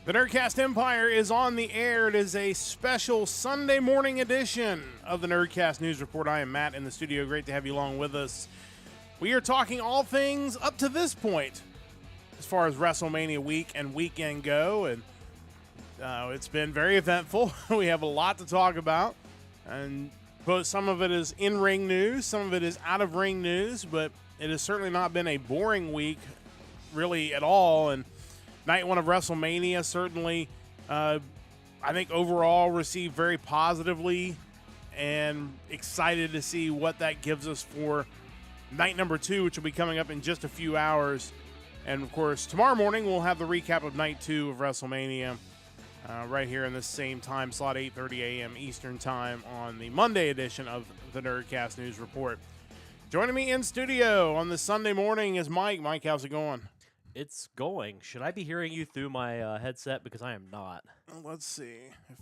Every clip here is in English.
The Nerdcast Empire is on the air. It is a special Sunday morning edition of the Nerdcast News Report. I am Matt in the studio. Great to have you along with us. We are talking all things up to this point as far as WrestleMania week and weekend go, and it's been very eventful. We have a lot to talk about, and both some of it is in-ring news, some of it is out-of-ring news, but it has certainly not been a boring week really at all. And night one of WrestleMania certainly, I think overall received very positively, and excited to see what that gives us for night number 2, which will be coming up in just a few hours. And of course, tomorrow morning we'll have the recap of night 2 of WrestleMania right here in this same time slot, 8:30 a.m. Eastern time on the Monday edition of the Nerdcast News Report. Joining me in studio on this Sunday morning is Mike. Mike, how's it going? It's going. Should I be hearing you through my headset? Because I am not. Let's see if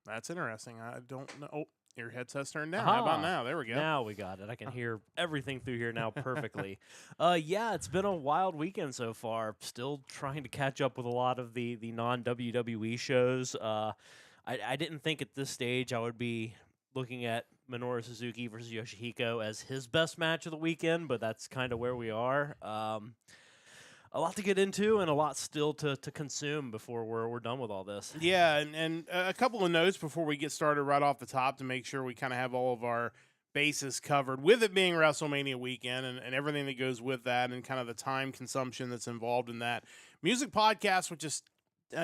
that's interesting. I don't know. Oh, your headset's turned down. How about now? There we go. Now we got it. I can hear everything through here now perfectly. Yeah, it's been a wild weekend so far. Still trying to catch up with a lot of the non-WWE shows. I didn't think at this stage I would be looking at Minoru Suzuki versus Yoshihiko as his best match of the weekend, but that's kind of where we are. A lot to get into and a lot still to consume before we're done with all this. Yeah, and a couple of notes before we get started right off the top to make sure we kind of have all of our bases covered, with it being WrestleMania weekend and everything that goes with that and kind of the time consumption that's involved in that. Music podcast, which is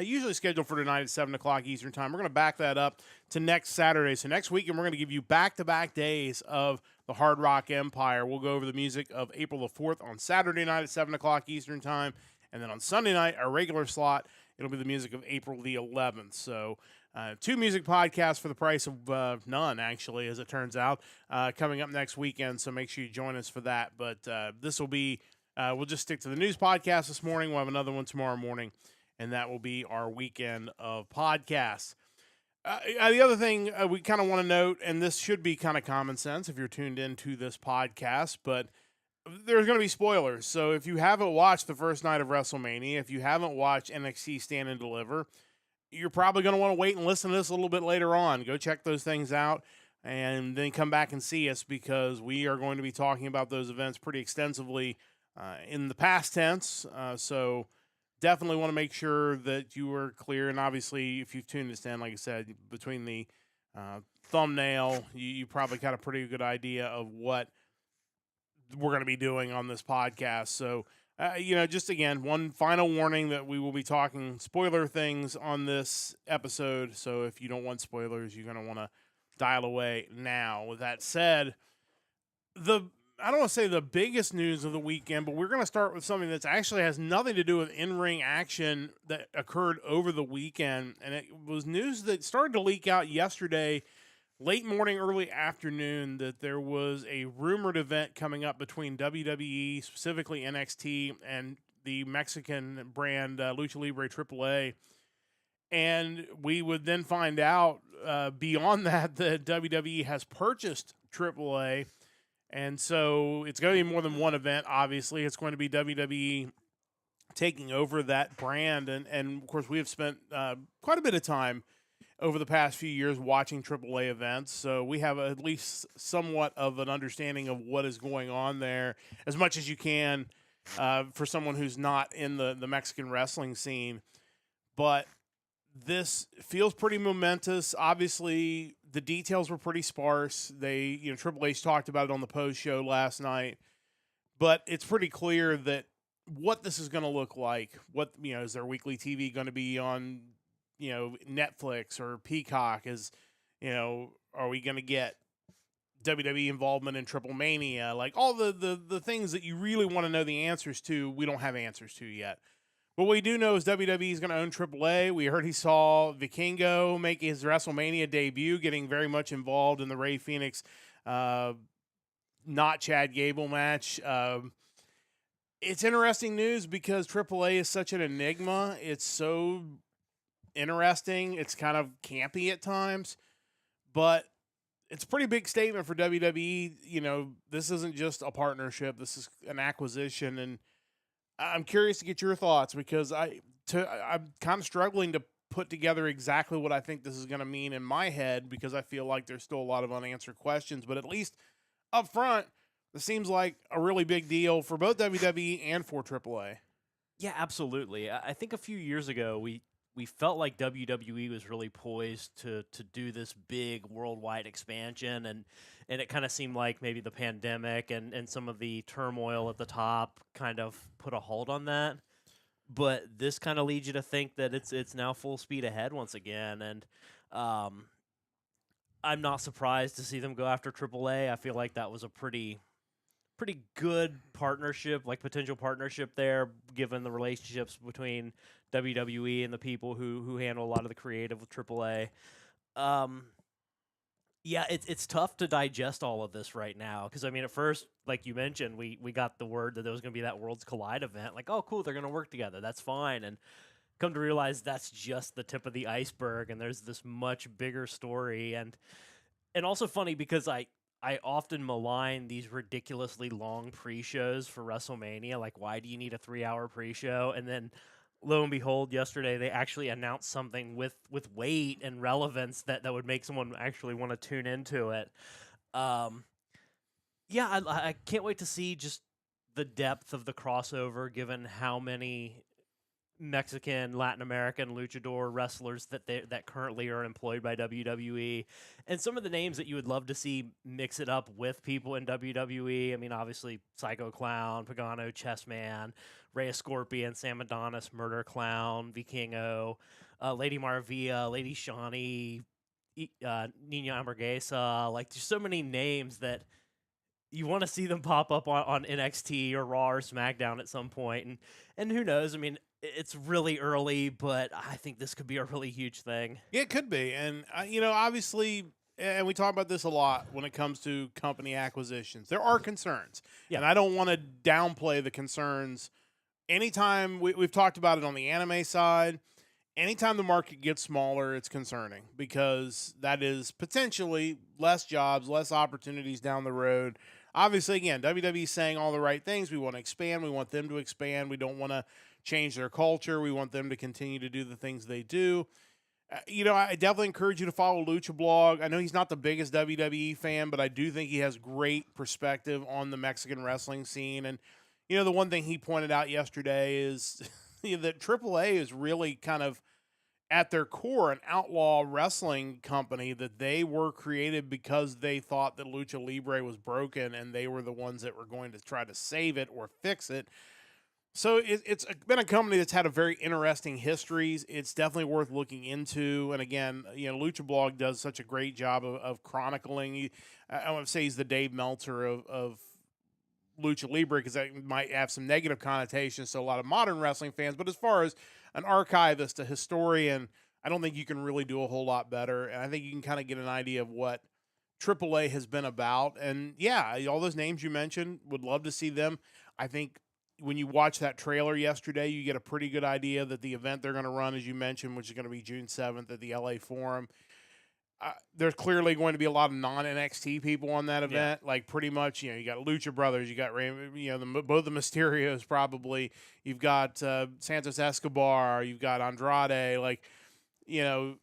usually scheduled for tonight at 7 o'clock Eastern time. We're going to back that up to next Saturday. So next weekend, we're going to give you back-to-back days of the Hard Rock Empire. We'll go over the music of April the 4th on Saturday night at 7 o'clock Eastern time. And then on Sunday night, our regular slot, it'll be the music of April the 11th. So 2 music podcasts for the price of none, actually, as it turns out, coming up next weekend. So make sure you join us for that. But this will be, we'll just stick to the news podcast this morning. We'll have another one tomorrow morning, and that will be our weekend of podcasts. The other thing we kind of want to note, and this should be kind of common sense if you're tuned into this podcast, but there's going to be spoilers. So if you haven't watched the first night of WrestleMania, if you haven't watched NXT Stand and Deliver, you're probably going to want to wait and listen to this a little bit later on. Go check those things out and then come back and see us, because we are going to be talking about those events pretty extensively in the past tense. So definitely want to make sure that you are clear. And obviously, if you've tuned this in, like I said, between the thumbnail, you probably got a pretty good idea of what we're going to be doing on this podcast. So, just again, one final warning that we will be talking spoiler things on this episode. So if you don't want spoilers, you're going to want to dial away now. With that said, I don't want to say the biggest news of the weekend, but we're going to start with something that actually has nothing to do with in-ring action that occurred over the weekend. And it was news that started to leak out yesterday, late morning, early afternoon, that there was a rumored event coming up between WWE, specifically NXT, and the Mexican brand Lucha Libra AAA. And we would then find out beyond that WWE has purchased AAA. And so it's going to be more than one event, obviously. It's going to be WWE taking over that brand. And of course, we have spent quite a bit of time over the past few years watching AAA events. So we have at least somewhat of an understanding of what is going on there, as much as you can for someone who's not in the Mexican wrestling scene. But this feels pretty momentous. Obviously, the details were pretty sparse. Triple H talked about it on the post show last night, but it's pretty clear that what this is going to look like. Is their weekly TV going to be on, Netflix or Peacock? Are we going to get WWE involvement in Triple Mania? Like all the things that you really want to know the answers to, we don't have answers to yet. What we do know is WWE is going to own AAA. We heard he saw Vikingo make his WrestleMania debut, getting very much involved in the Rey Fenix, not Chad Gable match. It's interesting news because AAA is such an enigma. It's so interesting. It's kind of campy at times, but it's a pretty big statement for WWE. This isn't just a partnership. This is an acquisition, and I'm curious to get your thoughts because I'm kind of struggling to put together exactly what I think this is going to mean in my head because I feel like there's still a lot of unanswered questions. But at least up front, this seems like a really big deal for both WWE and for AAA. Yeah, absolutely. I think a few years ago we felt like WWE was really poised to do this big worldwide expansion, and it kind of seemed like maybe the pandemic and some of the turmoil at the top kind of put a hold on that. But this kind of leads you to think that it's now full speed ahead once again, and um, I'm not surprised to see them go after AAA. I feel like that was a pretty good partnership, like potential partnership there, given the relationships between WWE and the people who handle a lot of the creative with AAA. Um, yeah, it's tough to digest all of this right now because I mean, at first, like you mentioned, we got the word that there was going to be that Worlds Collide event. Like, oh, cool, they're going to work together. That's fine. And come to realize that's just the tip of the iceberg, and there's this much bigger story. And also funny because I often malign these ridiculously long pre-shows for WrestleMania. Like, why do you need a 3-hour pre-show? And then, lo and behold, yesterday they actually announced something with weight and relevance that would make someone actually want to tune into it. Um, yeah, I can't wait to see just the depth of the crossover, given how many Mexican, Latin American luchador wrestlers that currently are employed by WWE, and some of the names that you would love to see mix it up with people in WWE. I mean, obviously Psycho Clown, Pagano, Chessman, Rey Scorpion, Sam Adonis, Murder Clown, Vikingo, Lady Maravilla, Lady Shani, Nina Hamburguesa. Like, there's so many names that you want to see them pop up on NXT or Raw or SmackDown at some point, and who knows? I mean, it's really early, but I think this could be a really huge thing. Yeah, it could be. And, obviously, and we talk about this a lot when it comes to company acquisitions, there are concerns. Yeah. And I don't want to downplay the concerns. Anytime we've talked about it on the anime side, anytime the market gets smaller, it's concerning because that is potentially less jobs, less opportunities down the road. Obviously, again, WWE is saying all the right things. We want to expand. We want them to expand. We don't want to change their culture. We want them to continue to do the things they do. I definitely encourage you to follow Lucha Blog. I know he's not the biggest WWE fan, but I do think he has great perspective on the Mexican wrestling scene. And, the one thing he pointed out yesterday is that AAA is really kind of at their core an outlaw wrestling company, that they were created because they thought that Lucha Libre was broken and they were the ones that were going to try to save it or fix it. So it's been a company that's had a very interesting history. It's definitely worth looking into. And again, Lucha Blog does such a great job of chronicling. I want to say he's the Dave Meltzer of Lucha Libre because that might have some negative connotations to a lot of modern wrestling fans. But as far as an archivist, a historian, I don't think you can really do a whole lot better. And I think you can kind of get an idea of what AAA has been about. And yeah, all those names you mentioned, would love to see them. I think when you watch that trailer yesterday, you get a pretty good idea that the event they're going to run, as you mentioned, which is going to be June 7th at the LA Forum, there's clearly going to be a lot of non-NXT people on that event. Yeah. Like, pretty much, you got Lucha Brothers, you got both the Mysterios probably. You've got Santos Escobar, you've got Andrade. Like, there's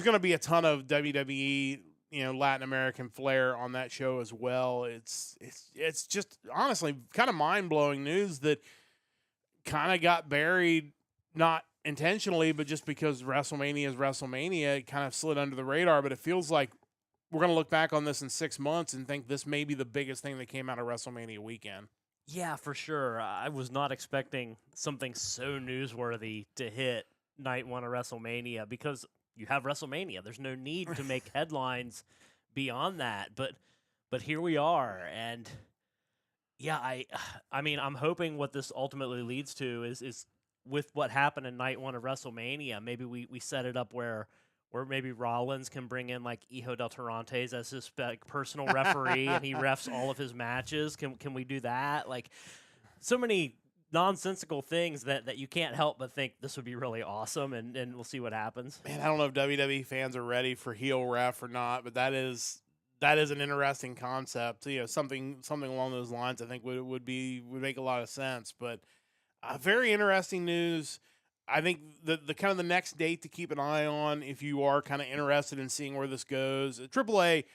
going to be a ton of WWE, Latin American flair on that show as well. It's just honestly kind of mind-blowing news that kind of got buried, not intentionally, but just because WrestleMania is WrestleMania, it kind of slid under the radar. But it feels like we're going to look back on this in 6 months and think this may be the biggest thing that came out of WrestleMania weekend. Yeah, for sure. I was not expecting something so newsworthy to hit night one of WrestleMania because you have WrestleMania. There's no need to make headlines beyond that. But here we are. And yeah, I mean, I'm hoping what this ultimately leads to is with what happened in night one of WrestleMania, maybe we set it up where maybe Rollins can bring in like Hijo del Torontes as his personal referee and he refs all of his matches. Can we do that? Like, so many nonsensical things that you can't help but think this would be really awesome, and we'll see what happens. Man, I don't know if WWE fans are ready for heel ref or not, but that is that is an interesting concept. Something along those lines, I think would make a lot of sense. But very interesting news. I think the kind of the next date to keep an eye on, if you are kind of interested in seeing where this goes, AAA,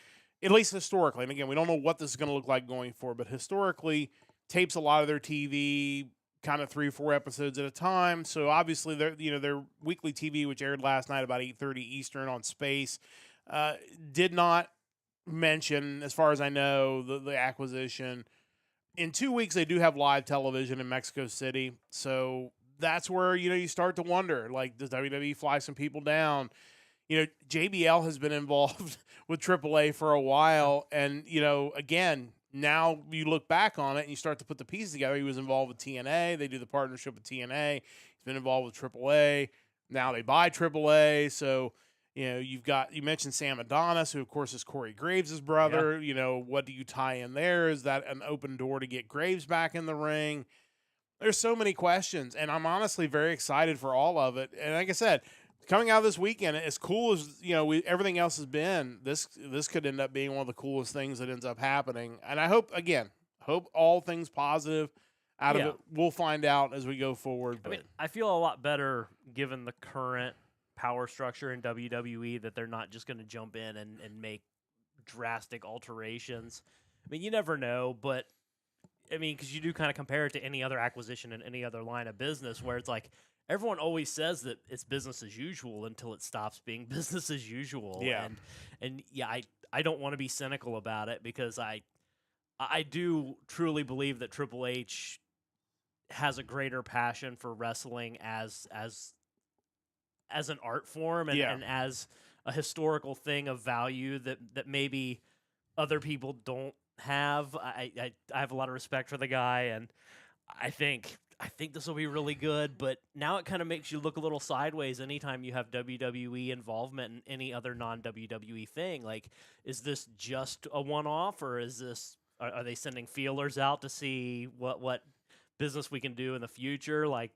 at least historically, and again, we don't know what this is going to look like going forward, but historically, tapes a lot of their TV kind of 3 or 4 episodes at a time. So obviously, their weekly TV, which aired last night about 8:30 Eastern on Space, did not mention, as far as I know, the acquisition. In 2 weeks, they do have live television in Mexico City, so that's where you start to wonder, like, does WWE fly some people down? JBL has been involved with AAA for a while, and again, now you look back on it and you start to put the pieces together. He was involved with TNA. They do the partnership with TNA. He's been involved with AAA. Now they buy AAA, so you mentioned Sam Adonis, who of course is Corey Graves' brother. Yeah. What do you tie in there? Is that an open door to get Graves back in the ring? There's so many questions, and I'm honestly very excited for all of it. And like I said, coming out of this weekend, as cool as everything else has been, this could end up being one of the coolest things that ends up happening. And I hope all things positive out of it. We'll find out as we go forward. I mean, I feel a lot better given the current power structure in WWE that they're not just going to jump in and make drastic alterations. I mean, you never know, but I mean, because you do kind of compare it to any other acquisition in any other line of business where it's like everyone always says that it's business as usual until it stops being business as usual. Yeah. And I don't want to be cynical about it because I do truly believe that Triple H has a greater passion for wrestling as an art form and as a historical thing of value that maybe other people don't have. I have a lot of respect for the guy, and I think this will be really good, but now it kind of makes you look a little sideways anytime you have WWE involvement in any other non-WWE thing. Like, is this just a one-off, or is this are they sending feelers out to see what business we can do in the future? Like,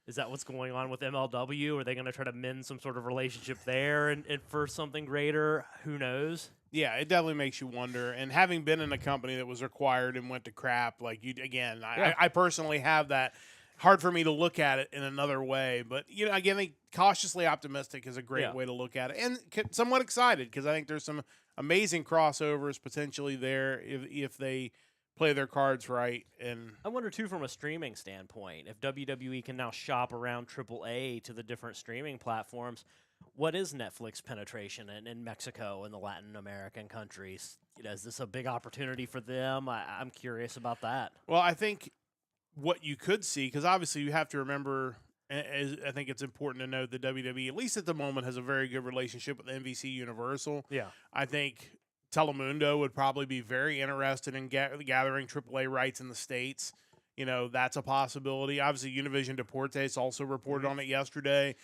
is that what's going on with MLW? Are they going to try to mend some sort of relationship there and for something greater? Who knows? Yeah, it definitely makes you wonder. And having been in a company that was acquired and went to crap, like I personally have that. Hard for me to look at it in another way. But, again, cautiously optimistic is a great way to look at it. And somewhat excited because I think there's some amazing crossovers potentially there if they play their cards right. And I wonder, too, from a streaming standpoint, if WWE can now shop around AAA to the different streaming platforms, what is Netflix penetration in Mexico and the Latin American countries? Is this a big opportunity for them? I'm curious about that. Well, I think what you could see, because obviously you have to remember, I think it's important to note that WWE, at least at the moment, has a very good relationship with NBC Universal. Yeah. I think Telemundo would probably be very interested in gathering AAA rights in the States. That's a possibility. Obviously, Univision Deportes also reported on it yesterday.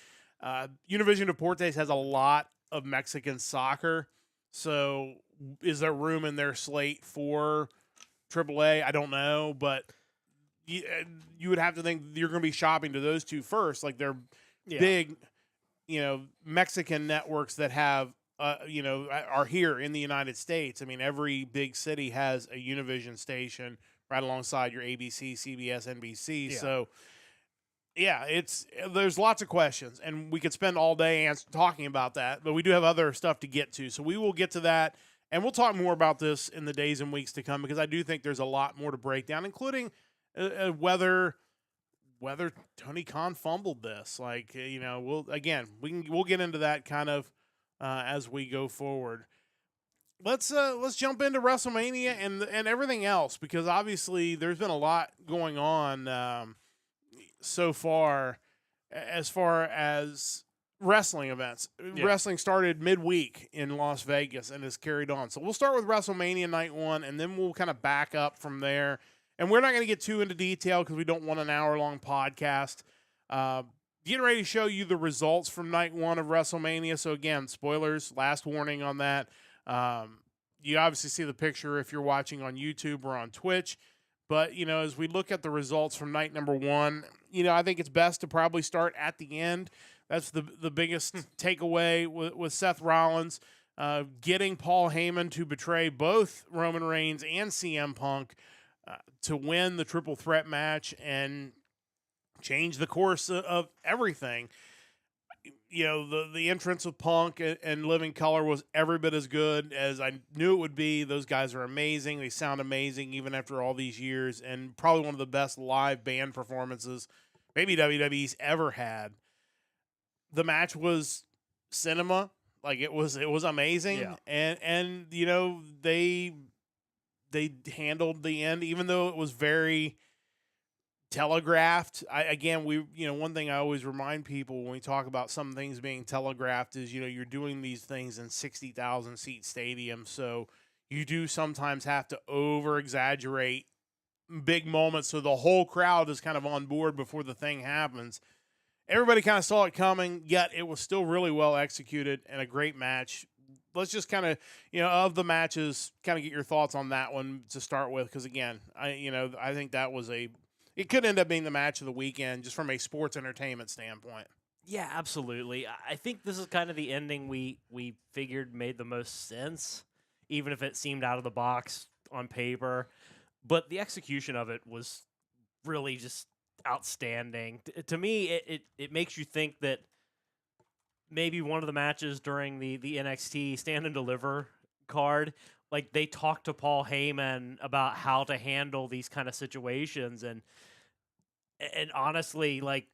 Univision Deportes has a lot of Mexican soccer. So is there room in their slate for AAA? I don't know, but you would have to think you're going to be shopping to those two first. Like they're big, Mexican networks that have, are here in the United States. I mean, every big city has a Univision station right alongside your ABC, CBS, NBC. Yeah. So, there's lots of questions, and we could spend all day talking about that, but we do have other stuff to get to. So we will get to that, and we'll talk more about this in the days and weeks to come because I do think there's a lot more to break down, including whether Tony Khan fumbled this. Like, we'll get into that kind of as we go forward. Let's jump into WrestleMania and everything else because obviously there's been a lot going on so far as wrestling events. Yeah. Wrestling started midweek in Las Vegas and has carried on. So we'll start with WrestleMania night 1, and then we'll kind of back up from there. And we're not going to get too into detail because we don't want an hour-long podcast. Getting ready to show you the results from night 1 of WrestleMania. So again, spoilers, last warning on that. You obviously see the picture if you're watching on YouTube or on Twitch. But, as we look at the results from night number 1, I think it's best to probably start at the end. That's the biggest takeaway with Seth Rollins. getting Paul Heyman to betray both Roman Reigns and CM Punk to win the triple threat match and change the course of everything. You know, the entrance of Punk and Living Color was every bit as good as I knew it would be. Those guys are amazing. They sound amazing even after all these years, and probably one of the best live band performances maybe WWE's ever had. The match was cinema. Like it was amazing. Yeah. And you know, they handled the end, even though it was very telegraphed. One thing I always remind people when we talk about some things being telegraphed is, you're doing these things in 60,000 seat stadiums. So you do sometimes have to over exaggerate big moments so the whole crowd is kind of on board before the thing happens. Everybody kind of saw it coming, yet it was still really well executed and a great match. Let's just kind of, of the matches, kind of get your thoughts on that one to start with. Because again, I think that was it could end up being the match of the weekend just from a sports entertainment standpoint. Yeah, absolutely. I think this is kind of the ending we figured made the most sense, even if it seemed out of the box on paper. But the execution of it was really just outstanding. To me, it makes you think that maybe one of the matches during the NXT Stand and Deliver card, like they talked to Paul Heyman about how to handle these kind of situations, and honestly, like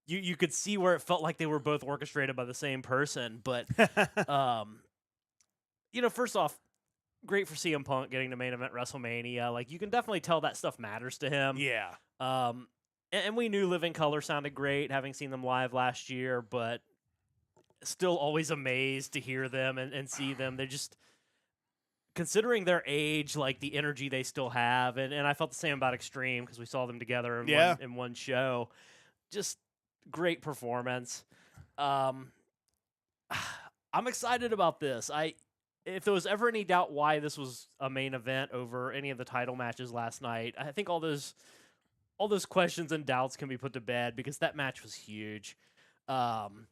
you could see where it felt like they were both orchestrated by the same person. But first off, great for CM Punk getting to main event WrestleMania. Like you can definitely tell that stuff matters to him. Yeah. And we knew Living Color sounded great, having seen them live last year, but still always amazed to hear them and see them. They're just, considering their age, like the energy they still have. And I felt the same about Extreme because we saw them together in one show. Just great performance. I'm excited about this. If there was ever any doubt why this was a main event over any of the title matches last night, I think all those questions and doubts can be put to bed because that match was huge. I'm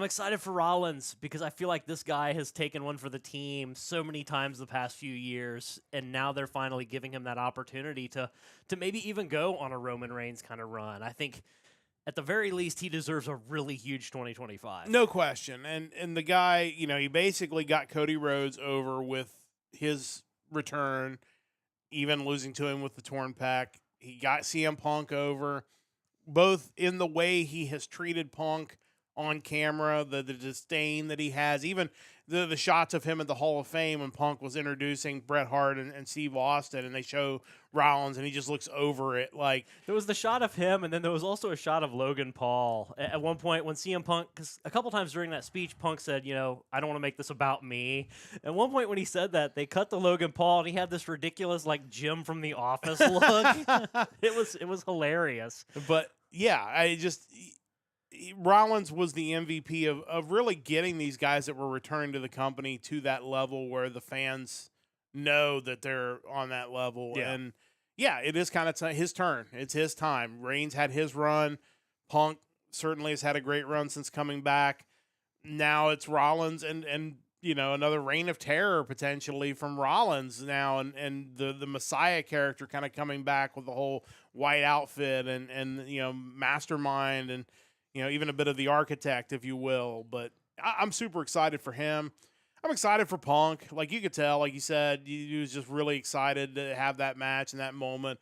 excited for Rollins because I feel like this guy has taken one for the team so many times the past few years, and now they're finally giving him that opportunity to maybe even go on a Roman Reigns kind of run. I think at the very least he deserves a really huge 2025. No question. And the guy, he basically got Cody Rhodes over with his return, even losing to him with the torn pec. He got CM Punk over, both in the way he has treated Punk on camera, the disdain that he has, even the shots of him at the Hall of Fame when Punk was introducing Bret Hart and Steve Austin, and they show Rollins, and he just looks over it. Like there was the shot of him, and then there was also a shot of Logan Paul at one point when CM Punk, because a couple times during that speech, Punk said, I don't want to make this about me. At one point when he said that, they cut to Logan Paul, and he had this ridiculous like Jim from The Office look. It was hilarious. But yeah, Rollins was the MVP of really getting these guys that were returning to the company to that level where the fans know that they're on that level. Yeah. And yeah, it is kind of his turn. It's his time. Reigns had his run. Punk certainly has had a great run since coming back. Now it's Rollins and another reign of terror potentially from Rollins now, and the Messiah character kind of coming back with the whole white outfit and mastermind and even a bit of the architect, if you will. But I'm super excited for him. I'm excited for Punk. Like you could tell, like you said, he was just really excited to have that match and that moment.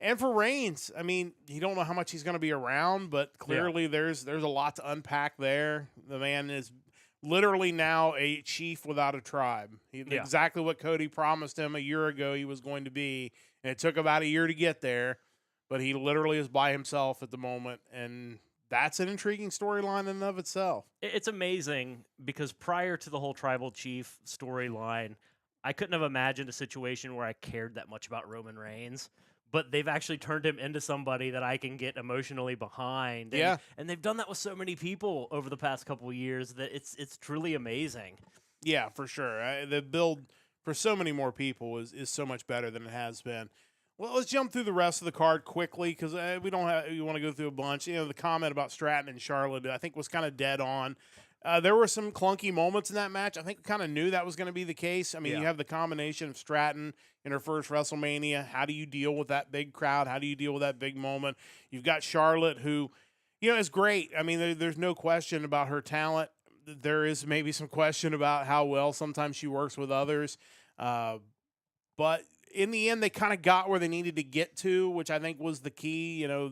And for Reigns, I mean, you don't know how much he's going to be around, but clearly there's a lot to unpack there. The man is literally now a chief without a tribe. Exactly what Cody promised him a year ago he was going to be. And it took about a year to get there, but he literally is by himself at the moment. And that's an intriguing storyline in and of itself. It's amazing because prior to the whole Tribal Chief storyline, I couldn't have imagined a situation where I cared that much about Roman Reigns. But they've actually turned him into somebody that I can get emotionally behind. And they've done that with so many people over the past couple of years that it's truly amazing. Yeah, for sure. The build for so many more people is so much better than it has been. Well, let's jump through the rest of the card quickly because we want to go through a bunch. The comment about Stratton and Charlotte, I think, was kind of dead on. There were some clunky moments in that match. I think we kind of knew that was going to be the case. I mean, Yeah. you have the combination of Stratton in her first WrestleMania. How do you deal with that big crowd? How do you deal with that big moment? You've got Charlotte, who, is great. I mean, there's no question about her talent. There is maybe some question about how well sometimes she works with others. But in the end, they kind of got where they needed to get to, which I think was the key. Feel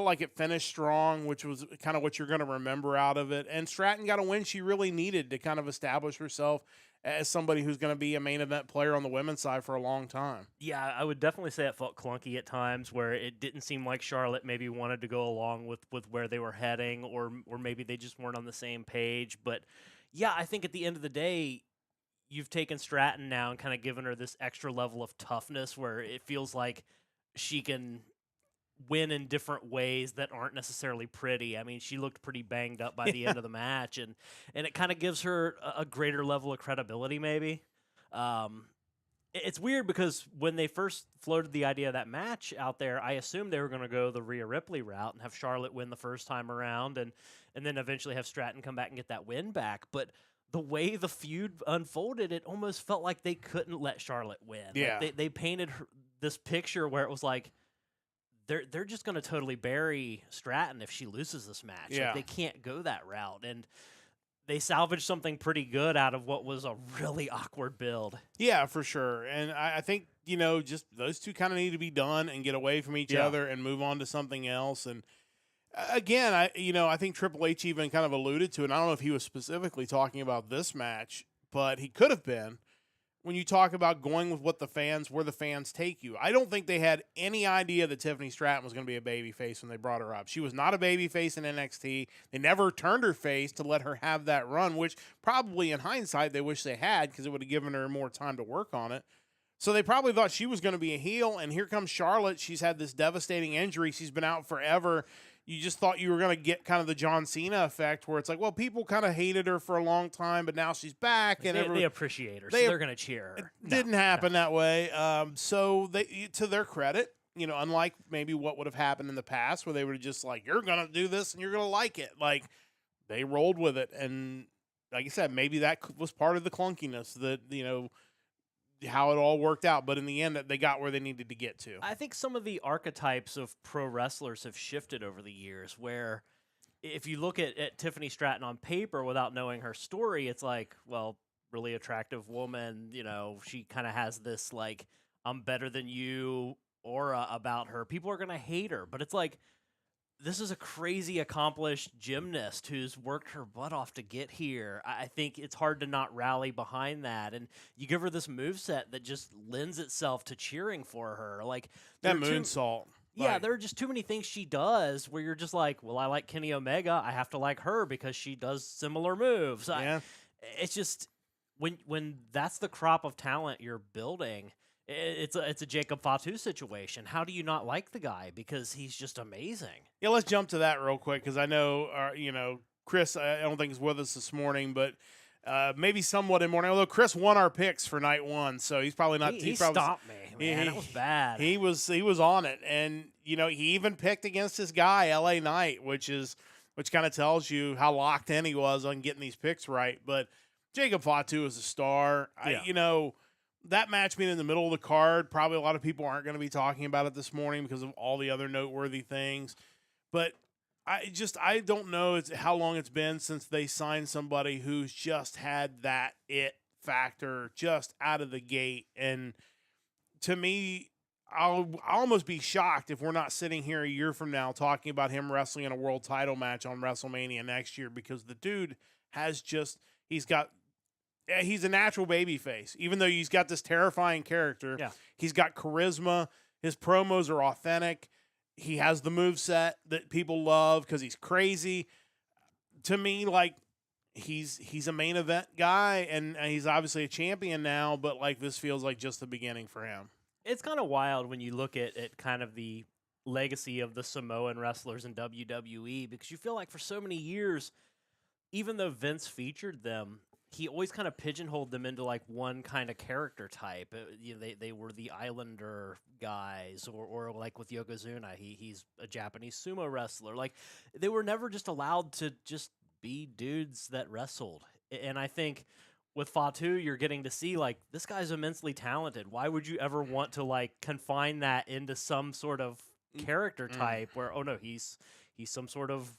like it finished strong, which was kind of what you're going to remember out of it. And Stratton got a win she really needed to kind of establish herself as somebody who's going to be a main event player on the women's side for a long time. Yeah, I would definitely say it felt clunky at times where it didn't seem like Charlotte maybe wanted to go along with where they were heading, or maybe they just weren't on the same page. But yeah, I think at the end of the day, you've taken Stratton now and kind of given her this extra level of toughness where it feels like she can win in different ways that aren't necessarily pretty. I mean, she looked pretty banged up by the end of the match, and it kind of gives her a greater level of credibility, maybe. It's weird because when they first floated the idea of that match out there, I assumed they were going to go the Rhea Ripley route and have Charlotte win the first time around, and then eventually have Stratton come back and get that win back. But the way the feud unfolded, it almost felt like they couldn't let Charlotte win. Yeah. Like they painted this picture where it was like, they're just going to totally bury Stratton if she loses this match. Yeah. Like, they can't go that route. And they salvaged something pretty good out of what was a really awkward build. Yeah, for sure. And I think, just those two kind of need to be done and get away from each other and move on to something else. And again, I think Triple H even kind of alluded to it. And I don't know if he was specifically talking about this match, but he could have been. When you talk about going with where the fans take you, I don't think they had any idea that Tiffany Stratton was going to be a babyface when they brought her up. She was not a babyface in NXT. They never turned her face to let her have that run, which probably in hindsight they wish they had because it would have given her more time to work on it. So they probably thought she was going to be a heel, and here comes Charlotte. She's had this devastating injury. She's been out forever. You just thought you were going to get kind of the John Cena effect where it's like, well, people kind of hated her for a long time, but now she's back. And they appreciate her, so they're going to cheer her. It didn't happen that way. So they, to their credit, unlike maybe what would have happened in the past where they would have just like, you're going to do this and you're going to like it. Like, they rolled with it. And like I said, maybe that was part of the clunkiness that, how it all worked out, but in the end, they got where they needed to get to. I think some of the archetypes of pro wrestlers have shifted over the years, where if you look at Tiffany Stratton on paper without knowing her story, it's like, well, really attractive woman, she kind of has this, like, I'm better than you aura about her. People are going to hate her, but it's like, this is a crazy accomplished gymnast who's worked her butt off to get here. I think it's hard to not rally behind that. And you give her this moveset that just lends itself to cheering for her. Like that moonsault. Yeah, there are just too many things she does where you're just like, well, I like Kenny Omega. I have to like her because she does similar moves. Yeah. It's just when that's the crop of talent you're building, it's a Jacob Fatu situation. How do you not like the guy? Because he's just amazing. Yeah, let's jump to that real quick because I know, Chris, I don't think is with us this morning, but maybe somewhat in morning. Although Chris won our picks for night one, so he's probably not. He stopped me, man. That was bad. He was on it, and he even picked against his guy, LA Knight, which kind of tells you how locked in he was on getting these picks right. But Jacob Fatu is a star. Yeah. That match being in the middle of the card, probably a lot of people aren't going to be talking about it this morning because of all the other noteworthy things. But I don't know how long it's been since they signed somebody who's just had that it factor just out of the gate. And to me, I'll almost be shocked if we're not sitting here a year from now talking about him wrestling in a world title match on WrestleMania next year, because the dude has he's a natural babyface. Even though he's got this terrifying character, he's got charisma. His promos are authentic. He has the moveset that people love because he's crazy. To me, like, he's a main event guy, and he's obviously a champion now, but like this feels like just the beginning for him. It's kind of wild when you look at kind of the legacy of the Samoan wrestlers in WWE, because you feel like for so many years, even though Vince featured them, he always kind of pigeonholed them into like one kind of character type. They were the Islander guys, or like with Yokozuna, he's a Japanese sumo wrestler. Like they were never just allowed to just be dudes that wrestled. And I think with Fatu, you're getting to see like this guy's immensely talented. Why would you ever want to like confine that into some sort of character type where he's some sort of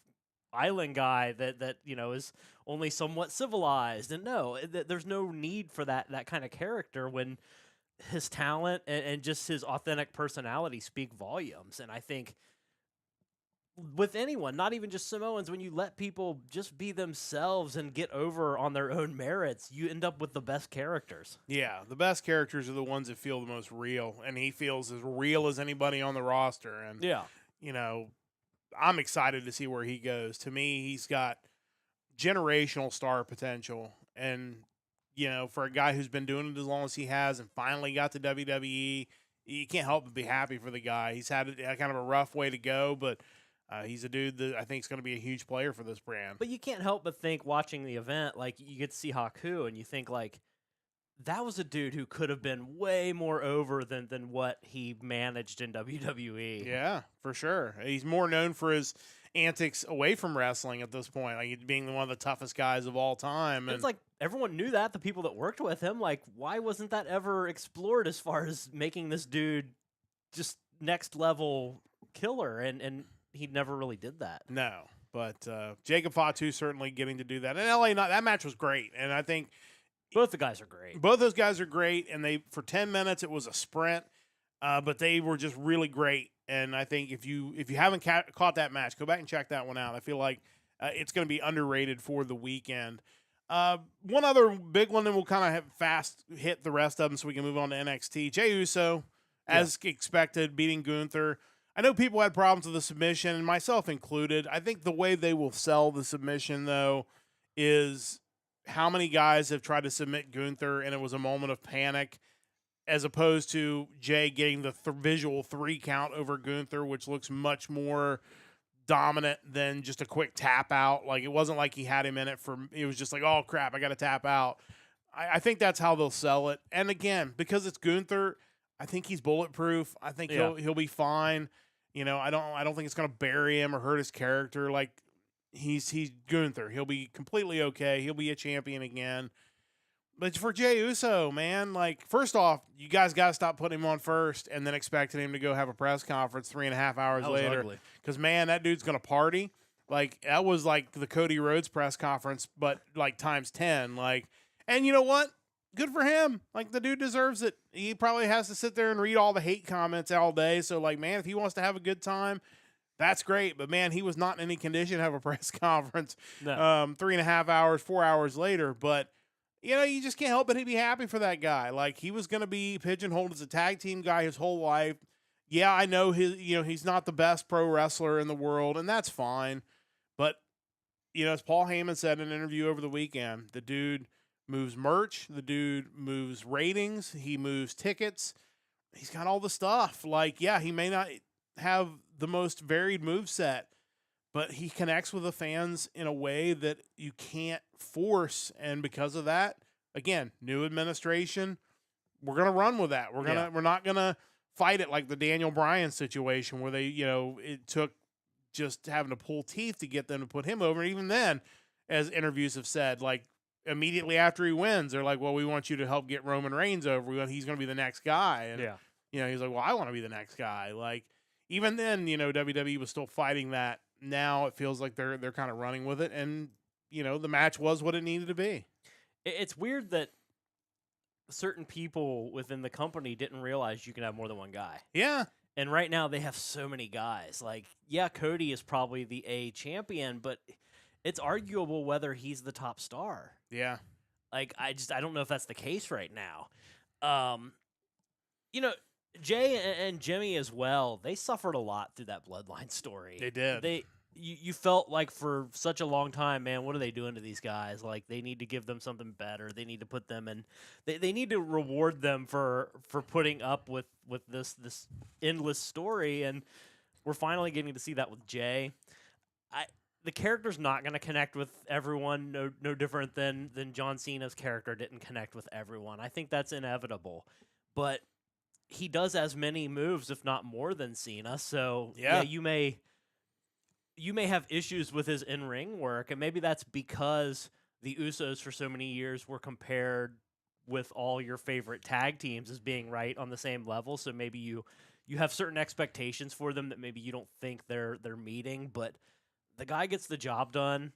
island guy that is only somewhat civilized? And no, there's no need for that kind of character when his talent and just his authentic personality speak volumes. And I think with anyone, not even just Samoans, when you let people just be themselves and get over on their own merits, you end up with the best characters. Yeah, the best characters are the ones that feel the most real, and he feels as real as anybody on the roster. And yeah, I'm excited to see where he goes. To me, he's got generational star potential, and for a guy who's been doing it as long as he has and finally got to WWE, you can't help but be happy for the guy. He's had kind of a rough way to go, but he's a dude that I think is going to be a huge player for this brand. But you can't help but think, watching the event, like you get to see Haku, and you think like that was a dude who could have been way more over than what he managed in WWE. Yeah, for sure. He's more known for his antics away from wrestling at this point, like being one of the toughest guys of all time. And it's like everyone knew that, the people that worked with him. Like, why wasn't that ever explored as far as making this dude just next level killer? And he never really did that. No, but Jacob Fatu certainly getting to do that. And LA, that match was great, and I think both the guys are great. Both those guys are great, and for 10 minutes it was a sprint, but they were just really great. And I think if you haven't caught that match, go back and check that one out. I feel like it's going to be underrated for the weekend. One other big one, and we'll kind of fast hit the rest of them so we can move on to NXT. Jey Uso, as expected, beating Gunther. I know people had problems with the submission, and myself included. I think the way they will sell the submission, though, is how many guys have tried to submit Gunther, and it was a moment of panic, as opposed to Jey getting the visual 3 count over Gunther, which looks much more dominant than just a quick tap out. Like, it wasn't like he had him in it it was just like, oh, crap, I got to tap out. I think that's how they'll sell it. And again, because it's Gunther, I think he's bulletproof. I think he'll be fine. I don't think it's going to bury him or hurt his character. Like, he's Gunther. He'll be completely okay. He'll be a champion again. But for Jey Uso, man, like, first off, you guys got to stop putting him on first and then expecting him to go have a press conference 3.5 hours later. Because, man, that dude's going to party. Like, that was like the Cody Rhodes press conference, but like times 10. Like, and you know what? Good for him. Like, the dude deserves it. He probably has to sit there and read all the hate comments all day. So, like, man, if he wants to have a good time, that's great. But, man, he was not in any condition to have a press conference 3.5 hours, 4 hours later. But, you just can't help but be happy for that guy. Like, he was going to be pigeonholed as a tag team guy his whole life. Yeah, I know he's not the best pro wrestler in the world, and that's fine. But, as Paul Heyman said in an interview over the weekend, the dude moves merch, the dude moves ratings, he moves tickets. He's got all the stuff. Like, yeah, he may not have the most varied moveset, but he connects with the fans in a way that you can't force. And because of that, again, new administration, we're going to run with that. We're not going to fight it like the Daniel Bryan situation where they, it took just having to pull teeth to get them to put him over. And even then, as interviews have said, like, immediately after he wins, they're like, well, we want you to help get Roman Reigns over. He's going to be the next guy. And, he's like, well, I want to be the next guy. Like, even then, WWE was still fighting that. Now it feels like they're kind of running with it. And, the match was what it needed to be. It's weird that certain people within the company didn't realize you can have more than one guy. Yeah. And right now they have so many guys. Like, yeah, Cody is probably the A champion, but it's arguable whether he's the top star. Yeah. Like, I don't know if that's the case right now. Jay and Jimmy as well, they suffered a lot through that bloodline story. They did. You felt like for such a long time, man, what are they doing to these guys? Like, they need to give them something better. They need to put them in. They need to reward them for putting up with this endless story. And we're finally getting to see that with Jay. the character's not going to connect with everyone. No different than John Cena's character didn't connect with everyone. I think that's inevitable, but he does as many moves, if not more, than Cena. So yeah, you may have issues with his in-ring work, and maybe that's because the Usos for so many years were compared with all your favorite tag teams as being right on the same level. So maybe you have certain expectations for them that maybe you don't think they're meeting, but the guy gets the job done.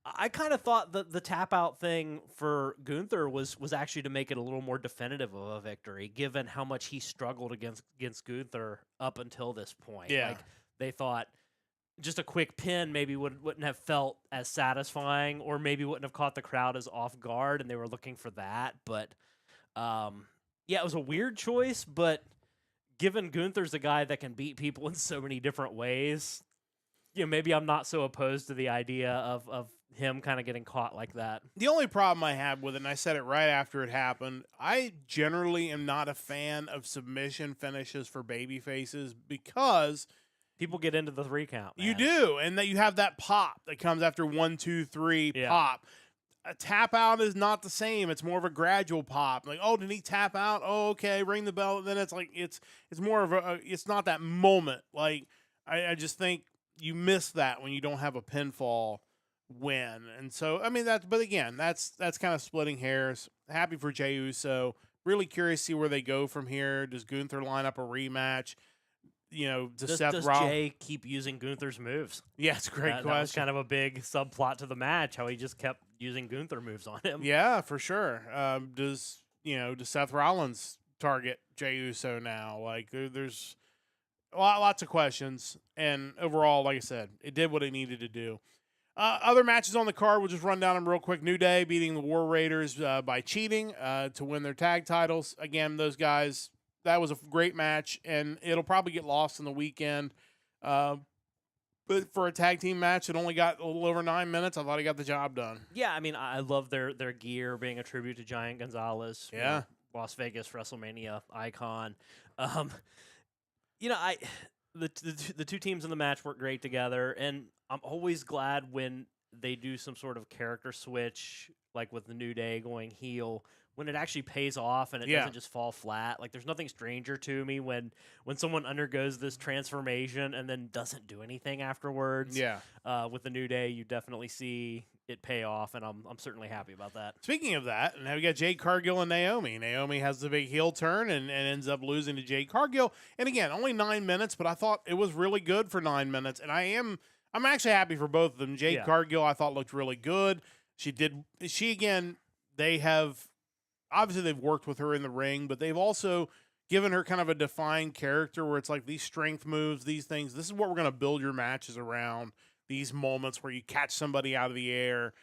I kind of thought that the tap out thing for Gunther was actually to make it a little more definitive of a victory, given how much he struggled against Gunther up until this point. Yeah. Like, they thought just a quick pin maybe wouldn't have felt as satisfying, or maybe wouldn't have caught the crowd as off guard, and they were looking for that. But yeah, it was a weird choice, but given Gunther's a guy that can beat people in so many different ways, maybe I'm not so opposed to the idea of him kind of getting caught like that. The only problem I had with it, and I said it right after it happened, I generally am not a fan of submission finishes for baby faces because people get into the 3 count. Man. You do, and that you have that pop that comes after 1, 2, 3 pop. A tap out is not the same. It's more of a gradual pop. Like, oh, did he tap out? Oh, okay, ring the bell. Then it's like it's more of it's not that moment. Like I just think you miss that when you don't have a pinfall win. And so I mean but again, that's kind of splitting hairs. Happy for Jey Uso. Really curious to see where they go from here. Does Gunther line up a rematch? Does Seth Rollins Jay keep using Gunther's moves? Yeah, it's a great question. That was kind of a big subplot to the match, how he just kept using Gunther moves on him. Yeah, for sure. Does Seth Rollins target Jey Uso now? Like, there's lots of questions, and overall, like I said, it did what it needed to do. Other matches on the card, we'll just run down them real quick. New Day beating the War Raiders by cheating to win their tag titles. Again, those guys, that was a great match, and it'll probably get lost in the weekend. But for a tag team match, it only got a little over 9 minutes. I thought he got the job done. Yeah, I mean, I love their gear being a tribute to Giant Gonzalez. Yeah. Las Vegas WrestleMania icon. The two teams in the match work great together, and I'm always glad when they do some sort of character switch, like with the New Day going heel, when it actually pays off and it doesn't just fall flat. Like, there's nothing stranger to me when someone undergoes this transformation and then doesn't do anything afterwards. Yeah. With the New Day, you definitely see it pay off, and I'm certainly happy about that. Speaking of that, now we got Jade Cargill and Naomi. Naomi has the big heel turn and ends up losing to Jade Cargill. And again, only 9 minutes, but I thought it was really good for 9 minutes. And I'm actually happy for both of them. Jade Cargill, I thought, looked really good. Obviously, they've worked with her in the ring, but they've also given her kind of a defined character where it's like these strength moves, these things. This is what we're going to build your matches around, these moments where you catch somebody out of the air.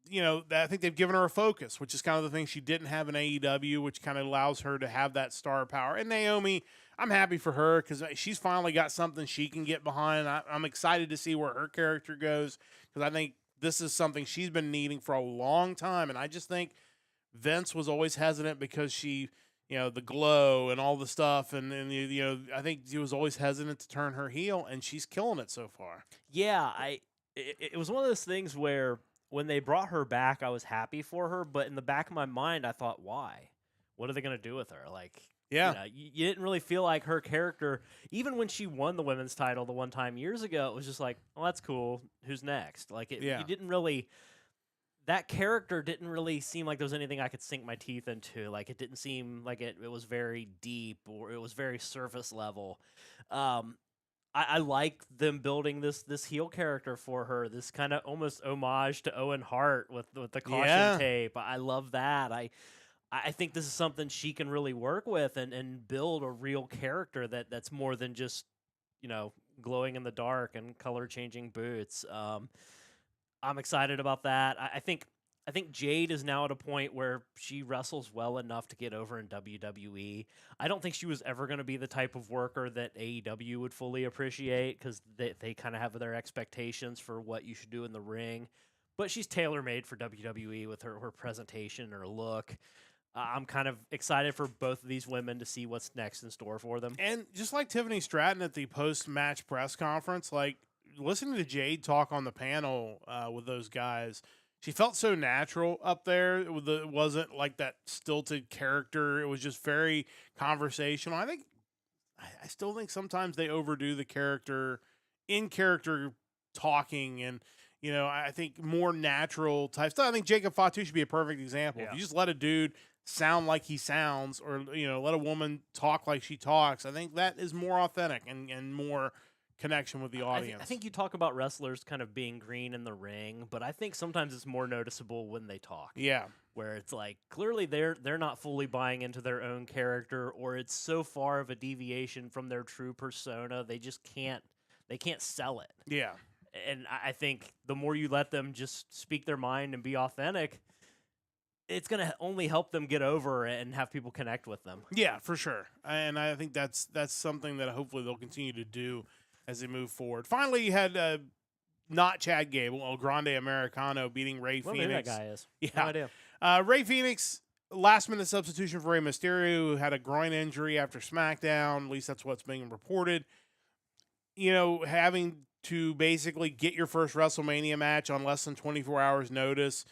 I think they've given her a focus, which is kind of the thing she didn't have in AEW, which kind of allows her to have that star power. And Naomi, I'm happy for her because she's finally got something she can get behind. I'm excited to see where her character goes because I think this is something she's been needing for a long time. And I just think Vince was always hesitant because she, the glow and all the stuff. And I think he was always hesitant to turn her heel, and she's killing it so far. Yeah, it was one of those things where when they brought her back, I was happy for her. But in the back of my mind, I thought, why? What are they going to do with her? Like, you didn't really feel like her character, even when she won the women's title the one time years ago, it was just like, oh, that's cool. Who's next? Like, you didn't really... That character didn't really seem like there was anything I could sink my teeth into. Like, it didn't seem like it was very deep or it was very surface level. I like them building this heel character for her, this kind of almost homage to Owen Hart with the caution tape. I love that. I think this is something she can really work with and build a real character that's more than just, glowing in the dark and color changing boots. I'm excited about that. I think Jade is now at a point where she wrestles well enough to get over in WWE. I don't think she was ever going to be the type of worker that AEW would fully appreciate because they kind of have their expectations for what you should do in the ring. But she's tailor-made for WWE with her presentation, her look. I'm kind of excited for both of these women to see what's next in store for them. And just like Tiffany Stratton at the post-match press conference, like, listening to Jade talk on the panel with those guys, she felt so natural up there. It wasn't like that stilted character. It was just very conversational. I still think sometimes they overdo the in character talking, and I think more natural type stuff. I think Jacob Fatu should be a perfect example. Yeah. If you just let a dude sound like he sounds, or let a woman talk like she talks, I think that is more authentic and more connection with the audience. I think you talk about wrestlers kind of being green in the ring, but I think sometimes it's more noticeable when they talk. Yeah. Where it's like clearly they're not fully buying into their own character, or it's so far of a deviation from their true persona they just can't sell it. Yeah. And I think the more you let them just speak their mind and be authentic, it's going to only help them get over and have people connect with them. Yeah, for sure. And I think that's something that hopefully they'll continue to do as they move forward. Finally, you had not Chad Gable, El Grande Americano beating Rey Phoenix. Who that guy is. Yeah. No idea. Rey Phoenix, last-minute substitution for Rey Mysterio, who had a groin injury after SmackDown. At least that's what's being reported. Having to basically get your first WrestleMania match on less than 24 hours notice.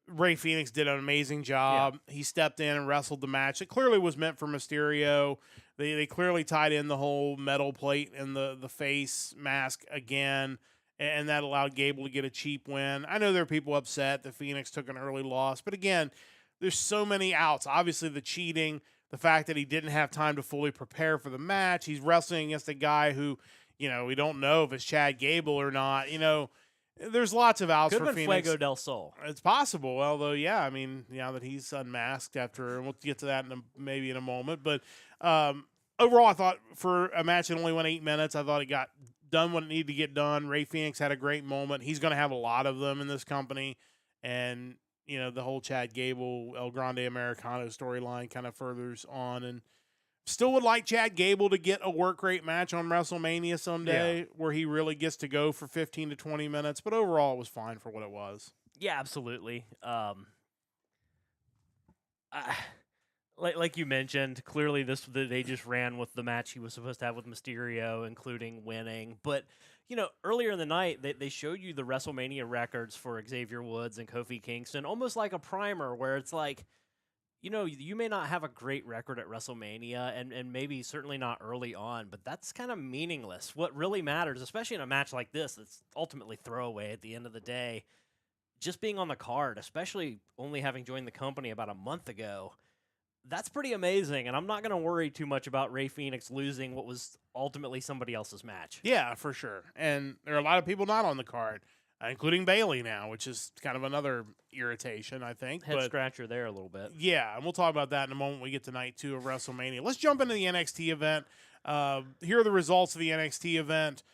Rey Phoenix did an amazing job. Yeah. He stepped in and wrestled the match. It clearly was meant for Mysterio. They clearly tied in the whole metal plate and the face mask again, and that allowed Gable to get a cheap win. I know there are people upset that Phoenix took an early loss, but again, there's so many outs. Obviously, the cheating, the fact that he didn't have time to fully prepare for the match. He's wrestling against a guy who, we don't know if it's Chad Gable or not. There's lots of outs Could for have been Phoenix. Fuego del Sol. It's possible. Although, yeah, now that he's unmasked and we'll get to that maybe in a moment. But overall, I thought for a match that only went 8 minutes, I thought it got done what it needed to get done. Rey Phoenix had a great moment. He's going to have a lot of them in this company. And, the whole Chad Gable, El Grande Americano storyline kind of furthers on. And still would like Chad Gable to get a work rate match on WrestleMania someday where he really gets to go for 15 to 20 minutes. But overall, it was fine for what it was. Yeah, absolutely. Like you mentioned, clearly they just ran with the match he was supposed to have with Mysterio, including winning. But, earlier in the night, they showed you the WrestleMania records for Xavier Woods and Kofi Kingston, almost like a primer where it's like, you may not have a great record at WrestleMania and maybe certainly not early on, but that's kind of meaningless. What really matters, especially in a match like this, that's ultimately throwaway at the end of the day, just being on the card, especially only having joined the company about a month ago, that's pretty amazing. And I'm not going to worry too much about Rey Phoenix losing what was ultimately somebody else's match. Yeah, for sure. And there are a lot of people not on the card, including Bayley now, which is kind of another irritation, I think. Head scratcher there a little bit. Yeah, and we'll talk about that in a moment when we get to night 2 of WrestleMania. Let's jump into the NXT event. Here are the results of the NXT event.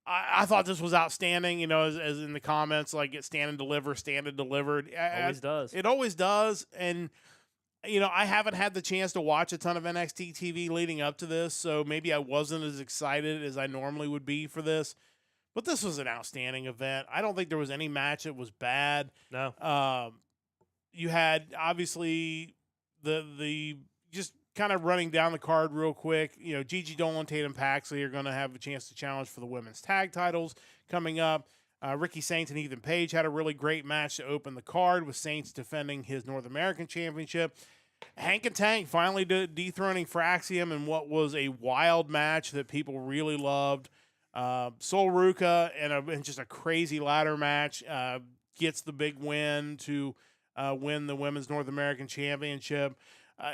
I thought this was outstanding, as in the comments, like it stand and delivered. Always does. It always does. And, I haven't had the chance to watch a ton of NXT TV leading up to this, so maybe I wasn't as excited as I normally would be for this. But this was an outstanding event. I don't think there was any match that was bad. No. You had, obviously, the just kind of running down the card real quick. Gigi Dolan, Tatum Paxley are going to have a chance to challenge for the women's tag titles coming up. Ricky Saints and Ethan Page had a really great match to open the card, with Saints defending his North American Championship. Hank and Tank finally dethroning Fraxium in what was a wild match that people really loved. Sol Ruca and just a crazy ladder match gets the big win to win the Women's North American Championship.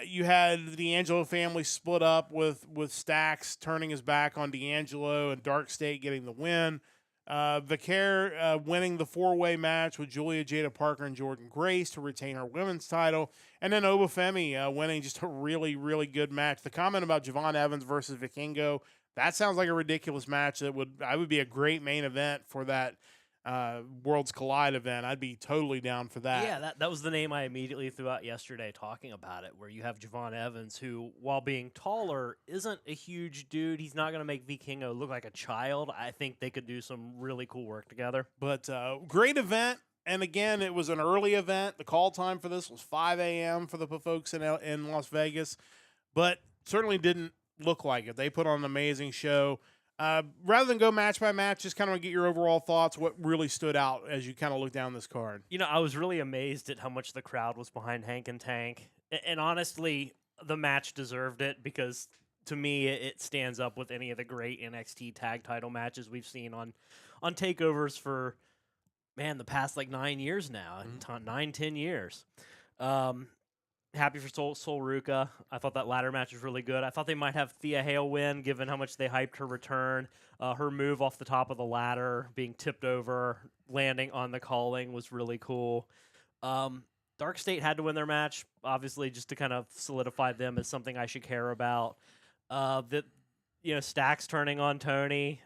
You had the D'Angelo family split up with Stax turning his back on D'Angelo and Dark State getting the win. Vicaire winning the 4-way match with Julia Jada Parker and Jordan Grace to retain her women's title. And then Obafemi winning just a really, really good match. The comment about Javon Evans versus Vikingo, that sounds like a ridiculous match that would be a great main event for that Worlds Collide event. I'd be totally down for that. Yeah, that was the name I immediately threw out yesterday talking about it, where you have Javon Evans, who, while being taller, isn't a huge dude. He's not going to make Vikingo look like a child. I think they could do some really cool work together. But great event. And again, it was an early event. The call time for this was 5 a.m. for the folks in Las Vegas, but certainly didn't look like it. They put on an amazing show. Rather than go match by match, just kind of get your overall thoughts. What really stood out as you kind of look down this card? I was really amazed at how much the crowd was behind Hank and Tank. And honestly, the match deserved it because, to me, it stands up with any of the great NXT tag title matches we've seen on takeovers for, man, the past 9 years now. 9-10 years. Happy for Sol Ruca. I thought that ladder match was really good. I thought they might have Thea Hale win, given how much they hyped her return. Her move off the top of the ladder, being tipped over, landing on the calling was really cool. Dark State had to win their match, obviously, just to kind of solidify them as something I should care about. Stacks turning on Tony.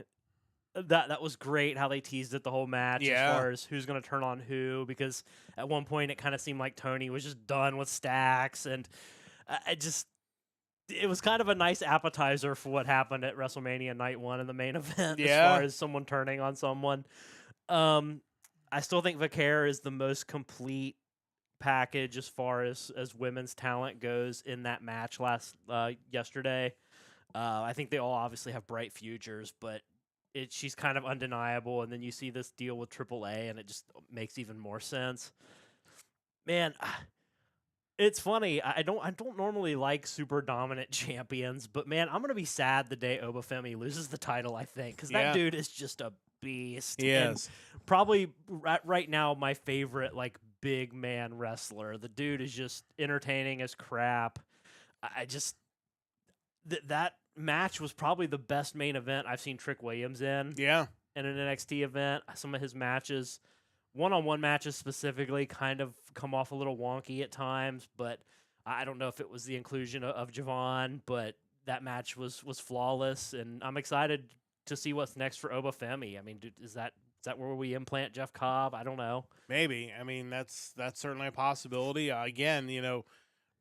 That was great how they teased it the whole match as far as who's going to turn on who, because at one point it kind of seemed like Tony was just done with Stacks, and it was kind of a nice appetizer for what happened at WrestleMania Night 1 in the main event as far as someone turning on someone. I still think Vaquer is the most complete package as far as women's talent goes in that match yesterday. I think they all obviously have bright futures, but she's kind of undeniable, and then you see this deal with AAA, and it just makes even more sense. Man, it's funny. I don't normally like super dominant champions, but man, I'm gonna be sad the day Obafemi loses the title. I think because that dude is just a beast. Yes, and probably right now my favorite big man wrestler. The dude is just entertaining as crap. That match was probably the best main event I've seen Trick Williams in. Yeah. In an NXT event. Some of his matches, one-on-one matches specifically, kind of come off a little wonky at times, but I don't know if it was the inclusion of Javon, but that match was flawless, and I'm excited to see what's next for Obafemi. I mean, is that where we implant Jeff Cobb? I don't know. Maybe. I mean, that's certainly a possibility. Again,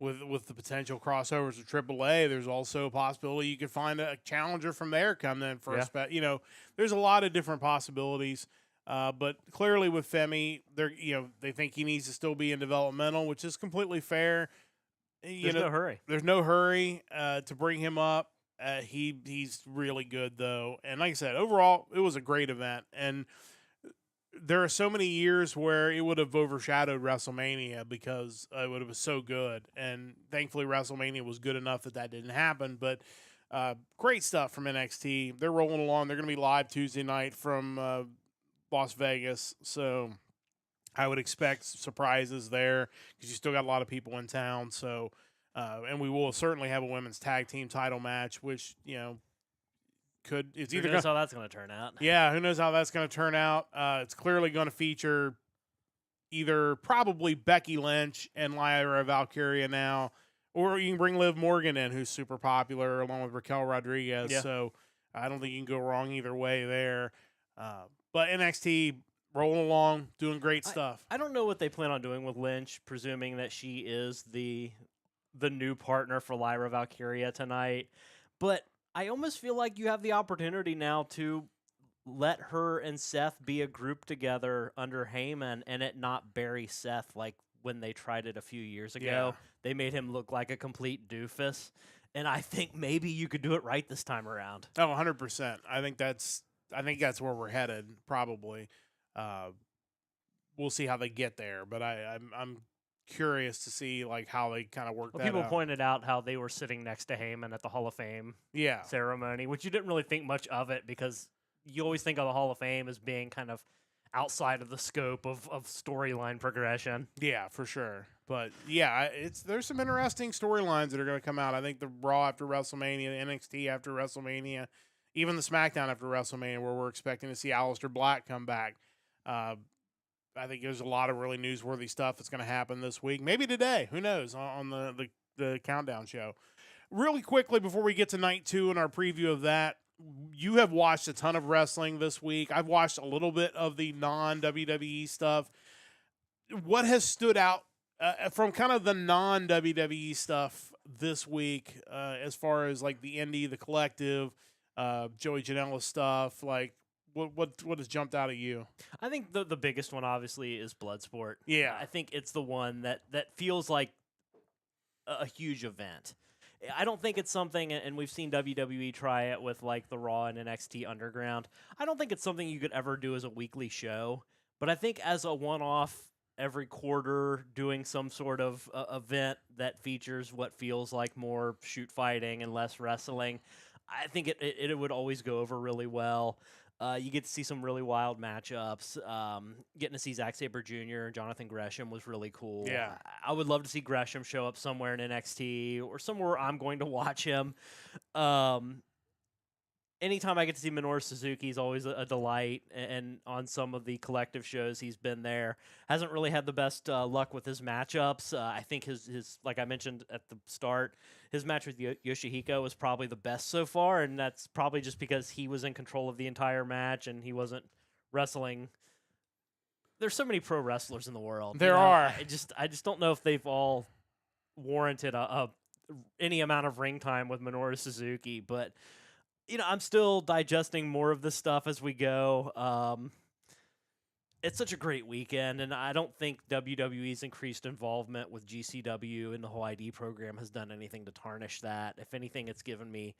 with the potential crossovers with AAA, there's also a possibility you could find a challenger from there come in for there's a lot of different possibilities. But clearly with Femi, they think he needs to still be in developmental, which is completely fair. There's no hurry. There's no hurry to bring him up. He's really good though, and like I said, overall it was a great event, and there are so many years where it would have overshadowed WrestleMania because it would have been so good. And thankfully WrestleMania was good enough that didn't happen. But great stuff from NXT. They're rolling along. They're going to be live Tuesday night from Las Vegas. So I would expect surprises there because you still got a lot of people in town. So, and we will certainly have a women's tag team title match, which, who knows how that's going to turn out. Yeah, who knows how that's going to turn out. It's clearly going to feature either probably Becky Lynch and Lyra Valkyria now, or you can bring Liv Morgan in, who's super popular, along with Raquel Rodriguez. Yeah. So I don't think you can go wrong either way there. But NXT rolling along, doing great stuff. I don't know what they plan on doing with Lynch, presuming that she is the new partner for Lyra Valkyria tonight. But I almost feel like you have the opportunity now to let her and Seth be a group together under Heyman and it not bury Seth like when they tried it a few years ago. Yeah. They made him look like a complete doofus. And I think maybe you could do it right this time around. Oh, 100%. I think that's where we're headed, probably. We'll see how they get there, but I'm curious to see how they kind of work that out. People pointed out how they were sitting next to Heyman at the Hall of Fame ceremony, which you didn't really think much of it because you always think of the Hall of Fame as being kind of outside of the scope of storyline progression. Yeah, for sure. But yeah, there's some interesting storylines that are going to come out. I think the Raw after WrestleMania, the NXT after WrestleMania, even the SmackDown after WrestleMania, where we're expecting to see Aleister Black come back. I think there's a lot of really newsworthy stuff that's going to happen this week. Maybe today. Who knows? On the Countdown show. Really quickly, before we get to night 2 and our preview of that, you have watched a ton of wrestling this week. I've watched a little bit of the non-WWE stuff. What has stood out from kind of the non-WWE stuff this week as far as the indie, the collective, Joey Janela stuff, What has jumped out at you? I think the biggest one, obviously, is Bloodsport. Yeah. I think it's the one that feels like a huge event. I don't think it's something, and we've seen WWE try it with like the Raw and NXT Underground. I don't think it's something you could ever do as a weekly show, but I think as a one-off every quarter doing some sort of event that features what feels like more shoot fighting and less wrestling, I think it would always go over really well. You get to see some really wild matchups. Getting to see Zack Sabre Jr. and Jonathan Gresham was really cool. Yeah. I would love to see Gresham show up somewhere in NXT or somewhere where I'm going to watch him. Anytime I get to see Minoru Suzuki is always a delight, and on some of the collective shows he's been there, hasn't really had the best luck with his matchups. I think his like I mentioned at the start, his match with Yoshihiko was probably the best so far, and that's probably just because he was in control of the entire match and he wasn't wrestling. There's so many pro wrestlers in the world. There are. I just don't know if they've all warranted any amount of ring time with Minoru Suzuki, but I'm still digesting more of this stuff as we go. It's such a great weekend, and I don't think WWE's increased involvement with GCW and the whole ID program has done anything to tarnish that. If anything, it's given me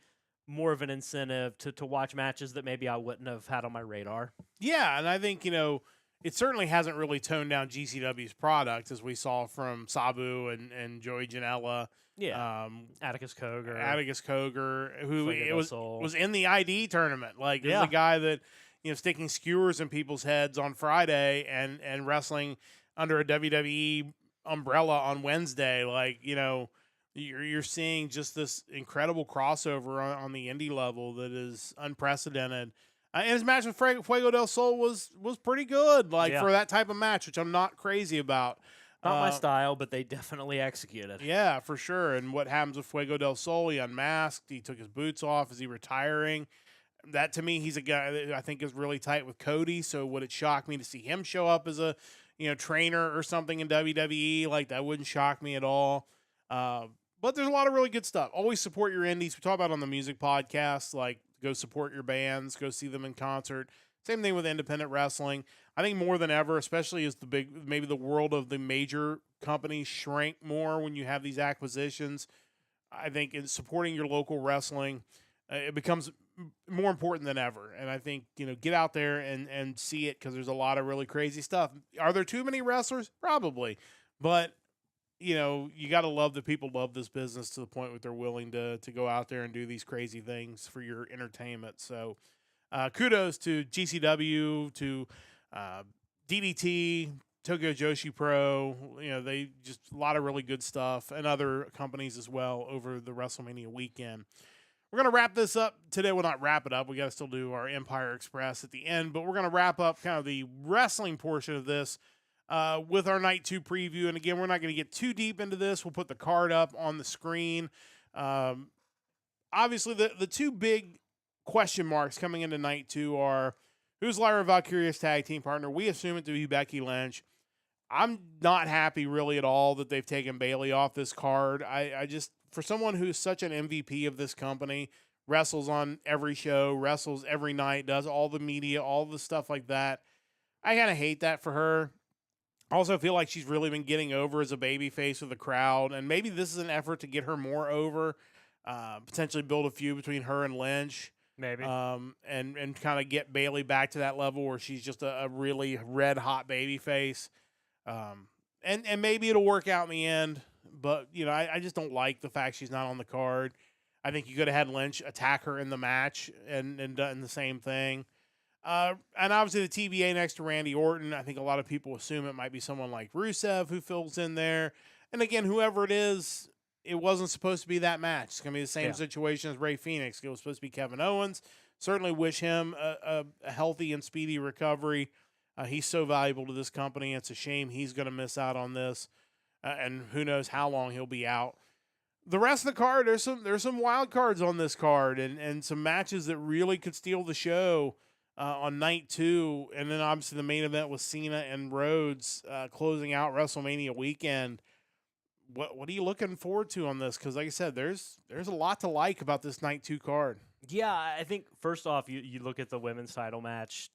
more of an incentive to watch matches that maybe I wouldn't have had on my radar. Yeah, and I think, it certainly hasn't really toned down GCW's product, as we saw from Sabu and Joey Janela. Yeah, Atticus Cogar, who Fuego del Sol. was in the ID tournament. Like, this is Yeah. a guy that sticking skewers in people's heads on Friday and wrestling under a WWE umbrella on Wednesday. Like, you're seeing just this incredible crossover on the indie level that is unprecedented. And his match with Fuego del Sol was pretty good, for that type of match, which I'm not crazy about. Not my style, but they definitely executed. Yeah, for sure. And what happens with Fuego del Sol? He unmasked. He took his boots off. Is he retiring? That, to me, he's a guy that I think is really tight with Cody. So would it shock me to see him show up as a trainer or something in WWE? Like, that wouldn't shock me at all. But there's a lot of really good stuff. Always support your indies. We talk about on the music podcast, like, go support your bands, go see them in concert. Same thing with independent wrestling. I think more than ever, especially as maybe the world of the major companies shrink more when you have these acquisitions, I think in supporting your local wrestling, it becomes more important than ever. And I think, get out there and see it, because there's a lot of really crazy stuff. Are there too many wrestlers? Probably. But, you got to love that people love this business to the point where they're willing to go out there and do these crazy things for your entertainment. So kudos to GCW, to DDT, Tokyo Joshi Pro. They just a lot of really good stuff, and other companies as well over the WrestleMania weekend. We're going to wrap this up today. Well, not wrap it up. We got to still do our Empire Express at the end, but we're going to wrap up kind of the wrestling portion of this with our Night 2 preview. And again, we're not going to get too deep into this. We'll put the card up on the screen. Obviously, the two big question marks coming into Night 2 are, who's Lyra Valkyria's tag team partner? We assume it to be Becky Lynch. I'm not happy really at all that they've taken Bayley off this card. I just, for someone who's such an MVP of this company, wrestles on every show, wrestles every night, does all the media, all the stuff like that, I kind of hate that for her. I also feel like she's really been getting over as a babyface with the crowd, and maybe this is an effort to get her more over, potentially build a feud between her and Lynch. Maybe. And kind of get Bayley back to that level where she's just a really red-hot babyface. And maybe it'll work out in the end, but, I just don't like the fact she's not on the card. I think you could have had Lynch attack her in the match and done the same thing. And obviously the TBA next to Randy Orton, I think a lot of people assume it might be someone like Rusev who fills in there. And again, whoever it is, it wasn't supposed to be that match. It's going to be the same situation as Rey Fenix. It was supposed to be Kevin Owens. Certainly wish him a healthy and speedy recovery. He's so valuable to this company. It's a shame he's going to miss out on this. And who knows how long he'll be out. The rest of the card, there's some wild cards on this card and some matches that really could steal the show on Night 2. And then obviously the main event with Cena and Rhodes closing out WrestleMania weekend. What are you looking forward to on this? Because like I said, there's a lot to like about this Night 2 card. Yeah, I think first off, you look at the women's title match.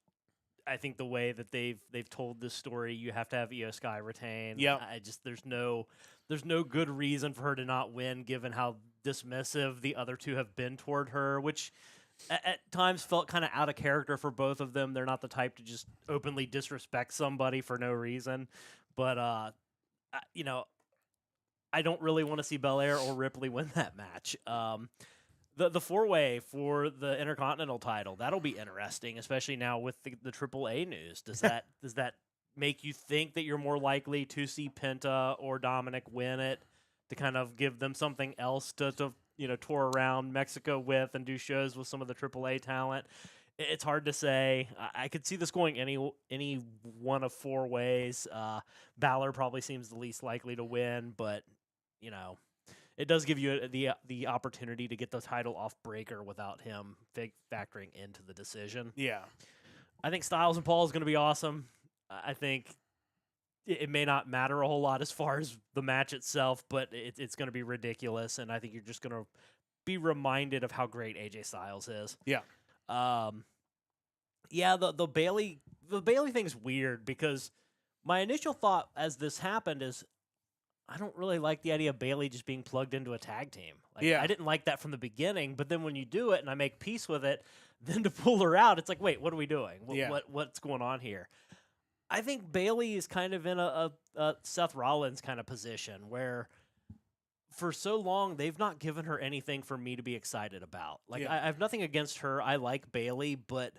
I think the way that they've told this story, you have to have Io Sky retain. Yep. There's no good reason for her to not win, given how dismissive the other two have been toward her, which at times felt kind of out of character for both of them. They're not the type to just openly disrespect somebody for no reason. But I don't really want to see Belair or Ripley win that match. The four-way for the Intercontinental title, that'll be interesting, especially now with the AAA news. Does that make you think that you're more likely to see Penta or Dominic win it to kind of give them something else to tour around Mexico with and do shows with some of the AAA talent? It's hard to say. I could see this going any one of four ways. Balor probably seems the least likely to win, but it does give you the opportunity to get the title off Breaker without him factoring into the decision. Yeah. I think Styles and Paul is going to be awesome. I think it may not matter a whole lot as far as the match itself, but it's going to be ridiculous, and I think you're just going to be reminded of how great AJ Styles is. Yeah. The Bailey thing's weird because my initial thought as this happened is, I don't really like the idea of Bailey just being plugged into a tag team. I didn't like that from the beginning, but then when you do it and I make peace with it, then to pull her out, it's like, wait, what are we doing? What's going on here? I think Bailey is kind of in a Seth Rollins kind of position where for so long they've not given her anything for me to be excited about. I have nothing against her. I like Bailey, but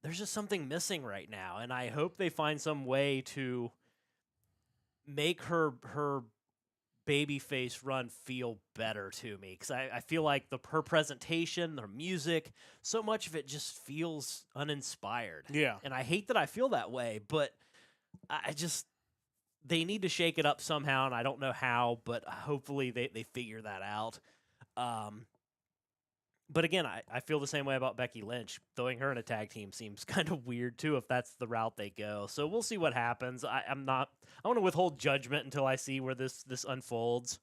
there's just something missing right now, and I hope they find some way to make her babyface run feel better to me, because I feel like her presentation, her music, so much of it just feels uninspired. Yeah. And I hate that I feel that way, but they need to shake it up somehow, and I don't know how, but hopefully they figure that out. But again, I feel the same way about Becky Lynch. Throwing her in a tag team seems kind of weird too, if that's the route they go. So we'll see what happens. I want to withhold judgment until I see where this unfolds.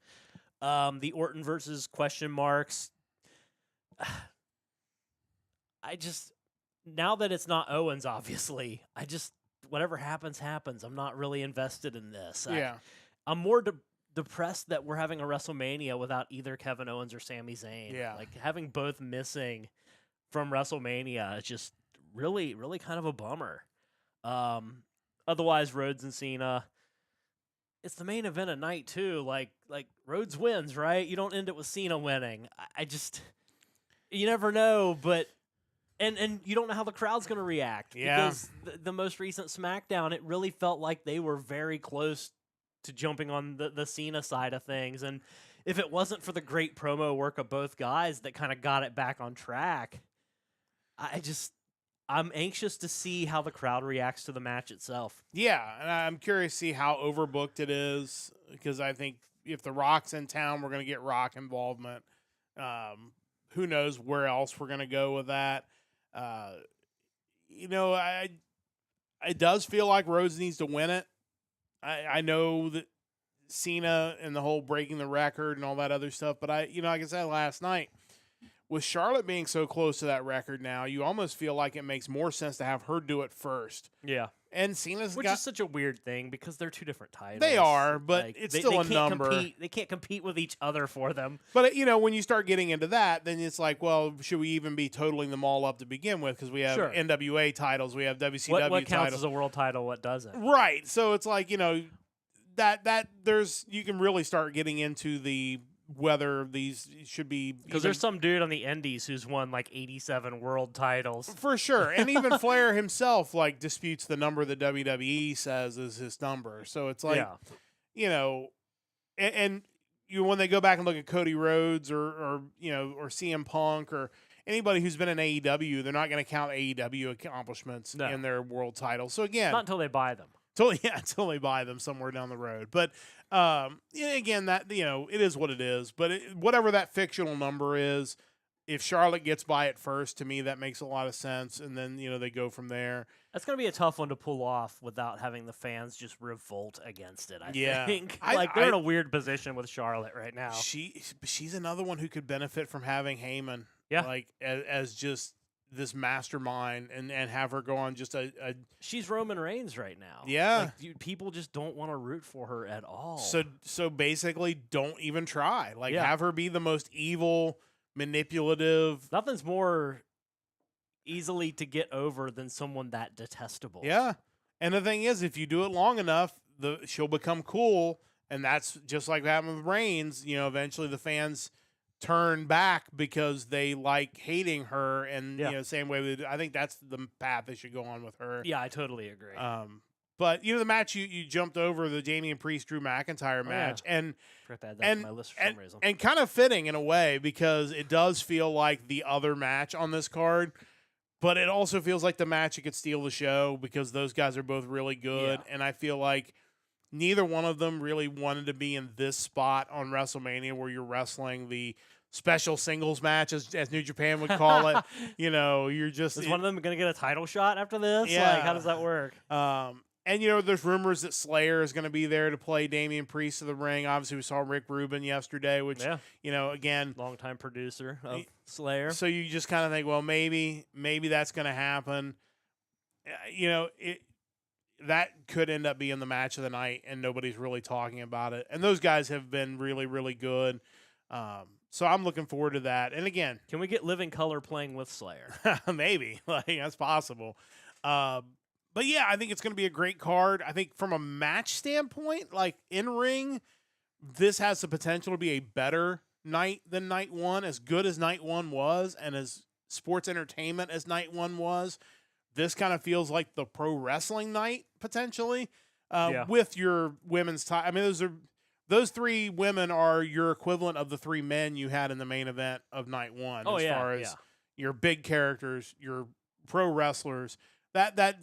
The Orton versus question marks. Now that it's not Owens, obviously, whatever happens. I'm not really invested in this. Yeah. I'm more depressed that we're having a WrestleMania without either Kevin Owens or Sami Zayn. Yeah. Having both missing from WrestleMania is just really, really kind of a bummer. Otherwise, Rhodes and Cena, it's the main event at night too. Like Rhodes wins, right? You don't end it with Cena winning. You never know, but and you don't know how the crowd's going to react. Yeah. Because the most recent SmackDown, it really felt like they were very close to jumping on the Cena side of things. And if it wasn't for the great promo work of both guys that kind of got it back on track, I'm anxious to see how the crowd reacts to the match itself. Yeah, and I'm curious to see how overbooked it is, because I think if The Rock's in town, we're going to get Rock involvement. Who knows where else we're going to go with that. It does feel like Rhodes needs to win it. I know that Cena and the whole breaking the record and all that other stuff, but like I said last night, with Charlotte being so close to that record now, you almost feel like it makes more sense to have her do it first. Yeah. And Cena's Which is such a weird thing because they're two different titles. They are, but it's still a number. They can't compete with each other for them. But, when you start getting into that, then it's like, well, should we even be totaling them all up to begin with? Because we have NWA titles, we have WCW titles. What counts as a world title, what doesn't? Right. So it's like, that there's, you can really start getting into the whether these should be, because there's some dude on the Indies who's won 87 world titles for sure, and even Flair himself disputes the number that WWE says is his number. So it's like, and when they go back and look at Cody Rhodes or CM Punk or anybody who's been in AEW, they're not going to count AEW accomplishments in their world title. So again, not until they buy them. Until they buy them somewhere down the road. But again, that it is what it is. But whatever that fictional number is, if Charlotte gets by it first, to me that makes a lot of sense. And then they go from there. That's going to be a tough one to pull off without having the fans just revolt against it. I think they're in a weird position with Charlotte right now. She's another one who could benefit from having Heyman. Yeah, as just this mastermind and have her go on just a She's Roman Reigns right now. Yeah. Like, people just don't want to root for her at all. So basically, don't even try. Like, Yeah. have her be the most evil, manipulative. Nothing's more easily to get over than someone that detestable. Yeah. And the thing is, if you do it long enough, she'll become cool. And that's just like what happened with Reigns. You know, eventually the fans turn back because they like hating her. And, you know, same way, I think that's the path they should go on with her. Yeah, I totally agree. But, you know, the match you jumped over, the Damian Priest-Drew McIntyre match. Yeah. And forgot to add that to my list for some reason. And kind of fitting in a way because it does feel like the other match on this card. But it also feels like the match that could steal the show because those guys are both really good. Yeah. And I feel like neither one of them really wanted to be in this spot on WrestleMania where you're wrestling the special singles match, as New Japan would call it. You know, you're just... Is one of them going to get a title shot after this? Yeah. Like, how does that work? And, you know, there's rumors that Slayer is going to be there to play Damian Priest to the ring. Obviously, we saw Rick Rubin yesterday, which, you know, again... longtime producer of Slayer. So you just kind of think, well, maybe that's going to happen. You know, that could end up being the match of the night, and nobody's really talking about it. And those guys have been really, really good. So I'm looking forward to that. And again... Can we get Living Color playing with Slayer? Maybe. Like, that's possible. But yeah, I think it's going to be a great card. I think from a match standpoint, like in ring, this has the potential to be a better night than night one. As good as night one was, and as sports entertainment as night one was, this kind of feels like the pro wrestling night potentially. With your women's title. I mean, those three women are your equivalent of the three men you had in the main event of night one. As far as your big characters, your pro wrestlers. That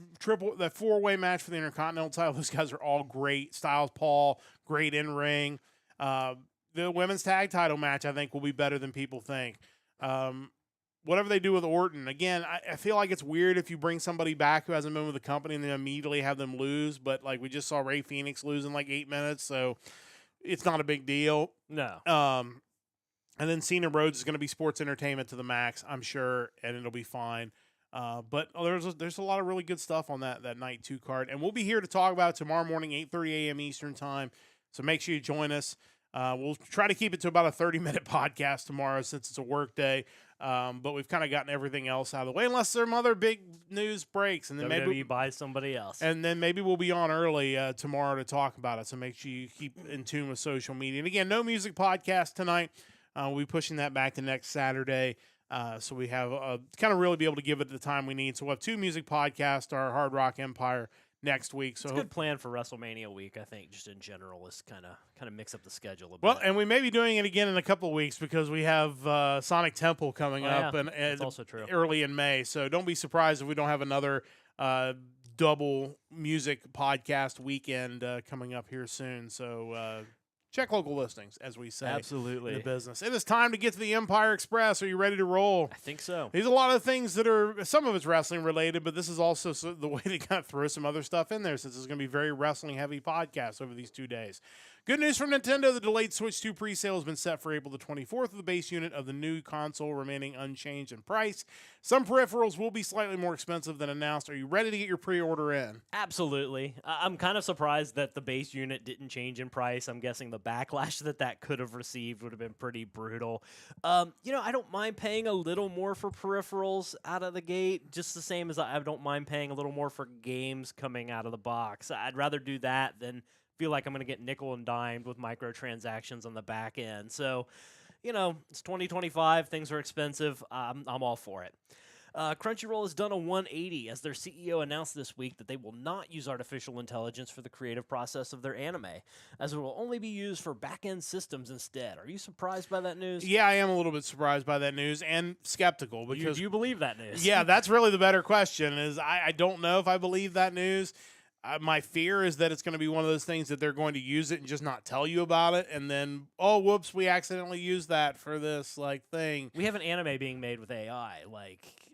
four-way match for the Intercontinental title, those guys are all great. Styles, Paul, great in ring. The women's tag title match, I think, will be better than people think. Whatever they do with Orton, again, I feel like it's weird if you bring somebody back who hasn't been with the company and then immediately have them lose. But like we just saw Rey Fenix lose in like 8 minutes, so it's not a big deal. No. And then Cena Rhodes is going to be sports entertainment to the max, I'm sure, and it'll be fine. But there's a lot of really good stuff on that night 2 card, and we'll be here to talk about it tomorrow morning, 8:30 a.m. Eastern time. So make sure you join us. We'll try to keep it to about a 30-minute podcast tomorrow since it's a work day. But we've kind of gotten everything else out of the way, unless some other big news breaks, and then WWE maybe buys somebody else, and then maybe we'll be on early tomorrow to talk about it. So make sure you keep in tune with social media. And again, no music podcast tonight. We'll be pushing that back to next Saturday. So we have kind of really be able to give it the time we need. So we'll have 2 music podcasts, our Hard Rock Empire next week. So it's a good plan for WrestleMania week, I think, just in general, is kind of mix up the schedule a bit. Well, and we may be doing it again in a couple of weeks because we have Sonic Temple coming up and that's also true. Early in May. So don't be surprised if we don't have another double music podcast weekend coming up here soon. So check local listings, as we say. Absolutely. In the business. It is time to get to the Empire Express. Are you ready to roll? I think so. There's a lot of things that are, some of it's wrestling related, but this is also the way to kind of throw some other stuff in there since it's going to be very wrestling heavy podcast over these 2 days. Good news from Nintendo. The delayed Switch 2 pre-sale has been set for April the 24th with the base unit of the new console remaining unchanged in price. Some peripherals will be slightly more expensive than announced. Are you ready to get your pre-order in? Absolutely. I'm kind of surprised that the base unit didn't change in price. I'm guessing the backlash that could have received would have been pretty brutal. I don't mind paying a little more for peripherals out of the gate, just the same as I don't mind paying a little more for games coming out of the box. I'd rather do that than feel like I'm going to get nickel and dimed with microtransactions on the back end. So, it's 2025. Things are expensive. I'm all for it. Crunchyroll has done a 180 as their CEO announced this week that they will not use artificial intelligence for the creative process of their anime, as it will only be used for back-end systems instead. Are you surprised by that news? Yeah, I am a little bit surprised by that news and skeptical because... Do you believe that news? Yeah, that's really the better question is I don't know if I believe that news. My fear is that it's going to be one of those things that they're going to use it and just not tell you about it. And then, oh, whoops, we accidentally used that for this thing. We have an anime being made with AI.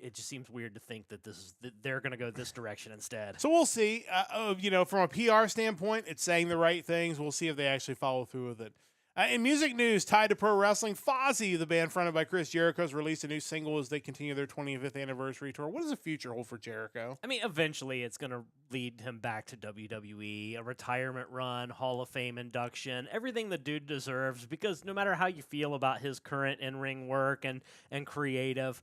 It just seems weird to think that they're going to go this direction instead. So we'll see. From a PR standpoint, it's saying the right things. We'll see if they actually follow through with it. In music news tied to pro wrestling, Fozzy, the band fronted by Chris Jericho, has released a new single as they continue their 25th anniversary tour. What does the future hold for Jericho? I mean, eventually it's going to lead him back to WWE, a retirement run, Hall of Fame induction, everything the dude deserves, because no matter how you feel about his current in-ring work and creative,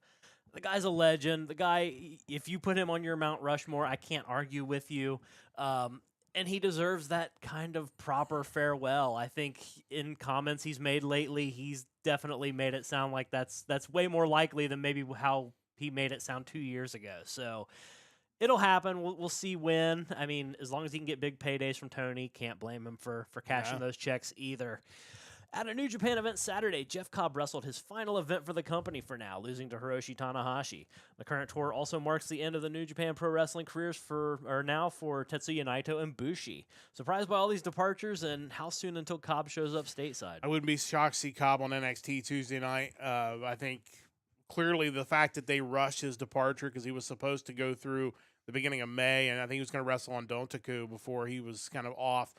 the guy's a legend. The guy, if you put him on your Mount Rushmore, I can't argue with you. And he deserves that kind of proper farewell. I think in comments he's made lately, he's definitely made it sound like that's way more likely than maybe how he made it sound 2 years ago. So it'll happen. We'll see when. I mean, as long as he can get big paydays from Tony, can't blame him for cashing those checks either. At a New Japan event Saturday, Jeff Cobb wrestled his final event for the company for now, losing to Hiroshi Tanahashi. The current tour also marks the end of the New Japan Pro Wrestling careers for Tetsuya Naito and Bushi. Surprised by all these departures, and how soon until Cobb shows up stateside? I wouldn't be shocked to see Cobb on NXT Tuesday night. I think clearly the fact that they rushed his departure because he was supposed to go through the beginning of May, and I think he was going to wrestle on Dontaku before he was kind of off.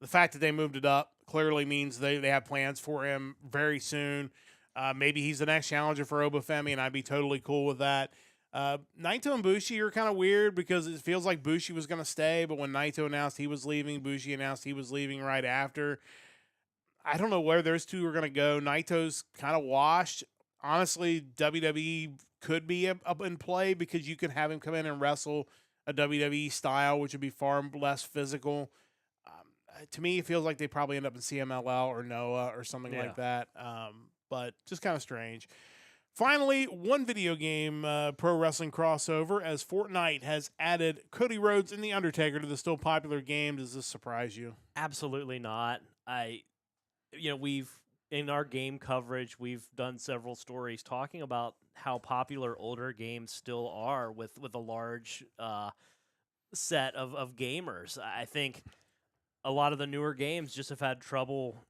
The fact that they moved it up clearly means they have plans for him very soon. Maybe he's the next challenger for Obafemi, and I'd be totally cool with that. Naito and Bushi are kind of weird because it feels like Bushi was going to stay, but when Naito announced he was leaving, Bushi announced he was leaving right after. I don't know where those two are going to go. Naito's kind of washed. Honestly, WWE could be up in play because you could have him come in and wrestle a WWE style, which would be far less physical. To me, it feels like they probably end up in CMLL or NOAH or something like that. But just kind of strange. Finally, one video game pro wrestling crossover as Fortnite has added Cody Rhodes and The Undertaker to the still popular game. Does this surprise you? Absolutely not. We've in our game coverage, we've done several stories talking about how popular older games still are with a large set of gamers. I think a lot of the newer games just have had trouble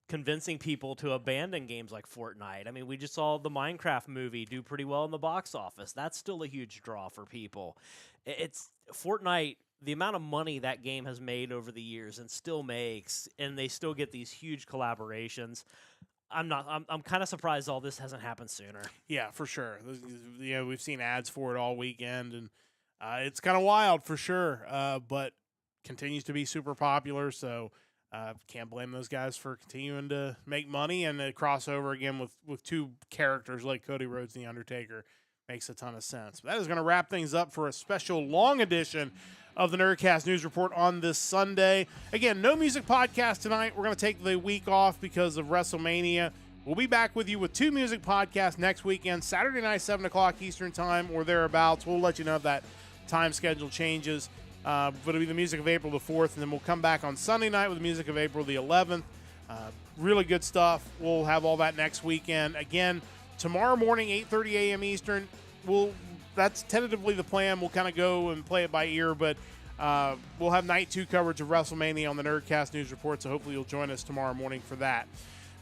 convincing people to abandon games like Fortnite. I mean, we just saw the Minecraft movie do pretty well in the box office. That's still a huge draw for people. It's Fortnite, the amount of money that game has made over the years and still makes, and they still get these huge collaborations. I'm kind of surprised all this hasn't happened sooner. Yeah, for sure. We've seen ads for it all weekend, and it's kind of wild for sure. But continues to be super popular, so can't blame those guys for continuing to make money. And the crossover again with two characters like Cody Rhodes and The Undertaker makes a ton of sense. But that is going to wrap things up for a special long edition of the Nerdcast News Report on this Sunday. Again, no music podcast tonight. We're going to take the week off because of WrestleMania. We'll be back with you with two music podcasts next weekend, Saturday night, 7 o'clock Eastern time or thereabouts. We'll let you know if that time schedule changes. But it'll be the music of April the 4th, and then we'll come back on Sunday night with the music of April the 11th. Really good stuff. We'll have all that next weekend. Again, tomorrow morning, 8:30 a.m. Eastern, that's tentatively the plan. We'll kind of go and play it by ear, but we'll have night 2 coverage of WrestleMania on the Nerdcast News Report, so hopefully you'll join us tomorrow morning for that.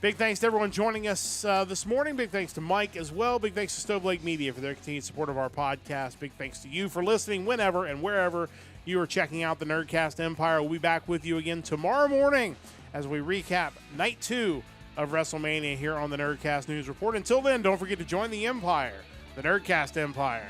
Big thanks to everyone joining us this morning. Big thanks to Mike as well. Big thanks to Stove Lake Media for their continued support of our podcast. Big thanks to you for listening whenever and wherever you are checking out the Nerdcast Empire. We'll be back with you again tomorrow morning as we recap night 2 of WrestleMania here on the Nerdcast News Report. Until then, don't forget to join the Empire, the Nerdcast Empire.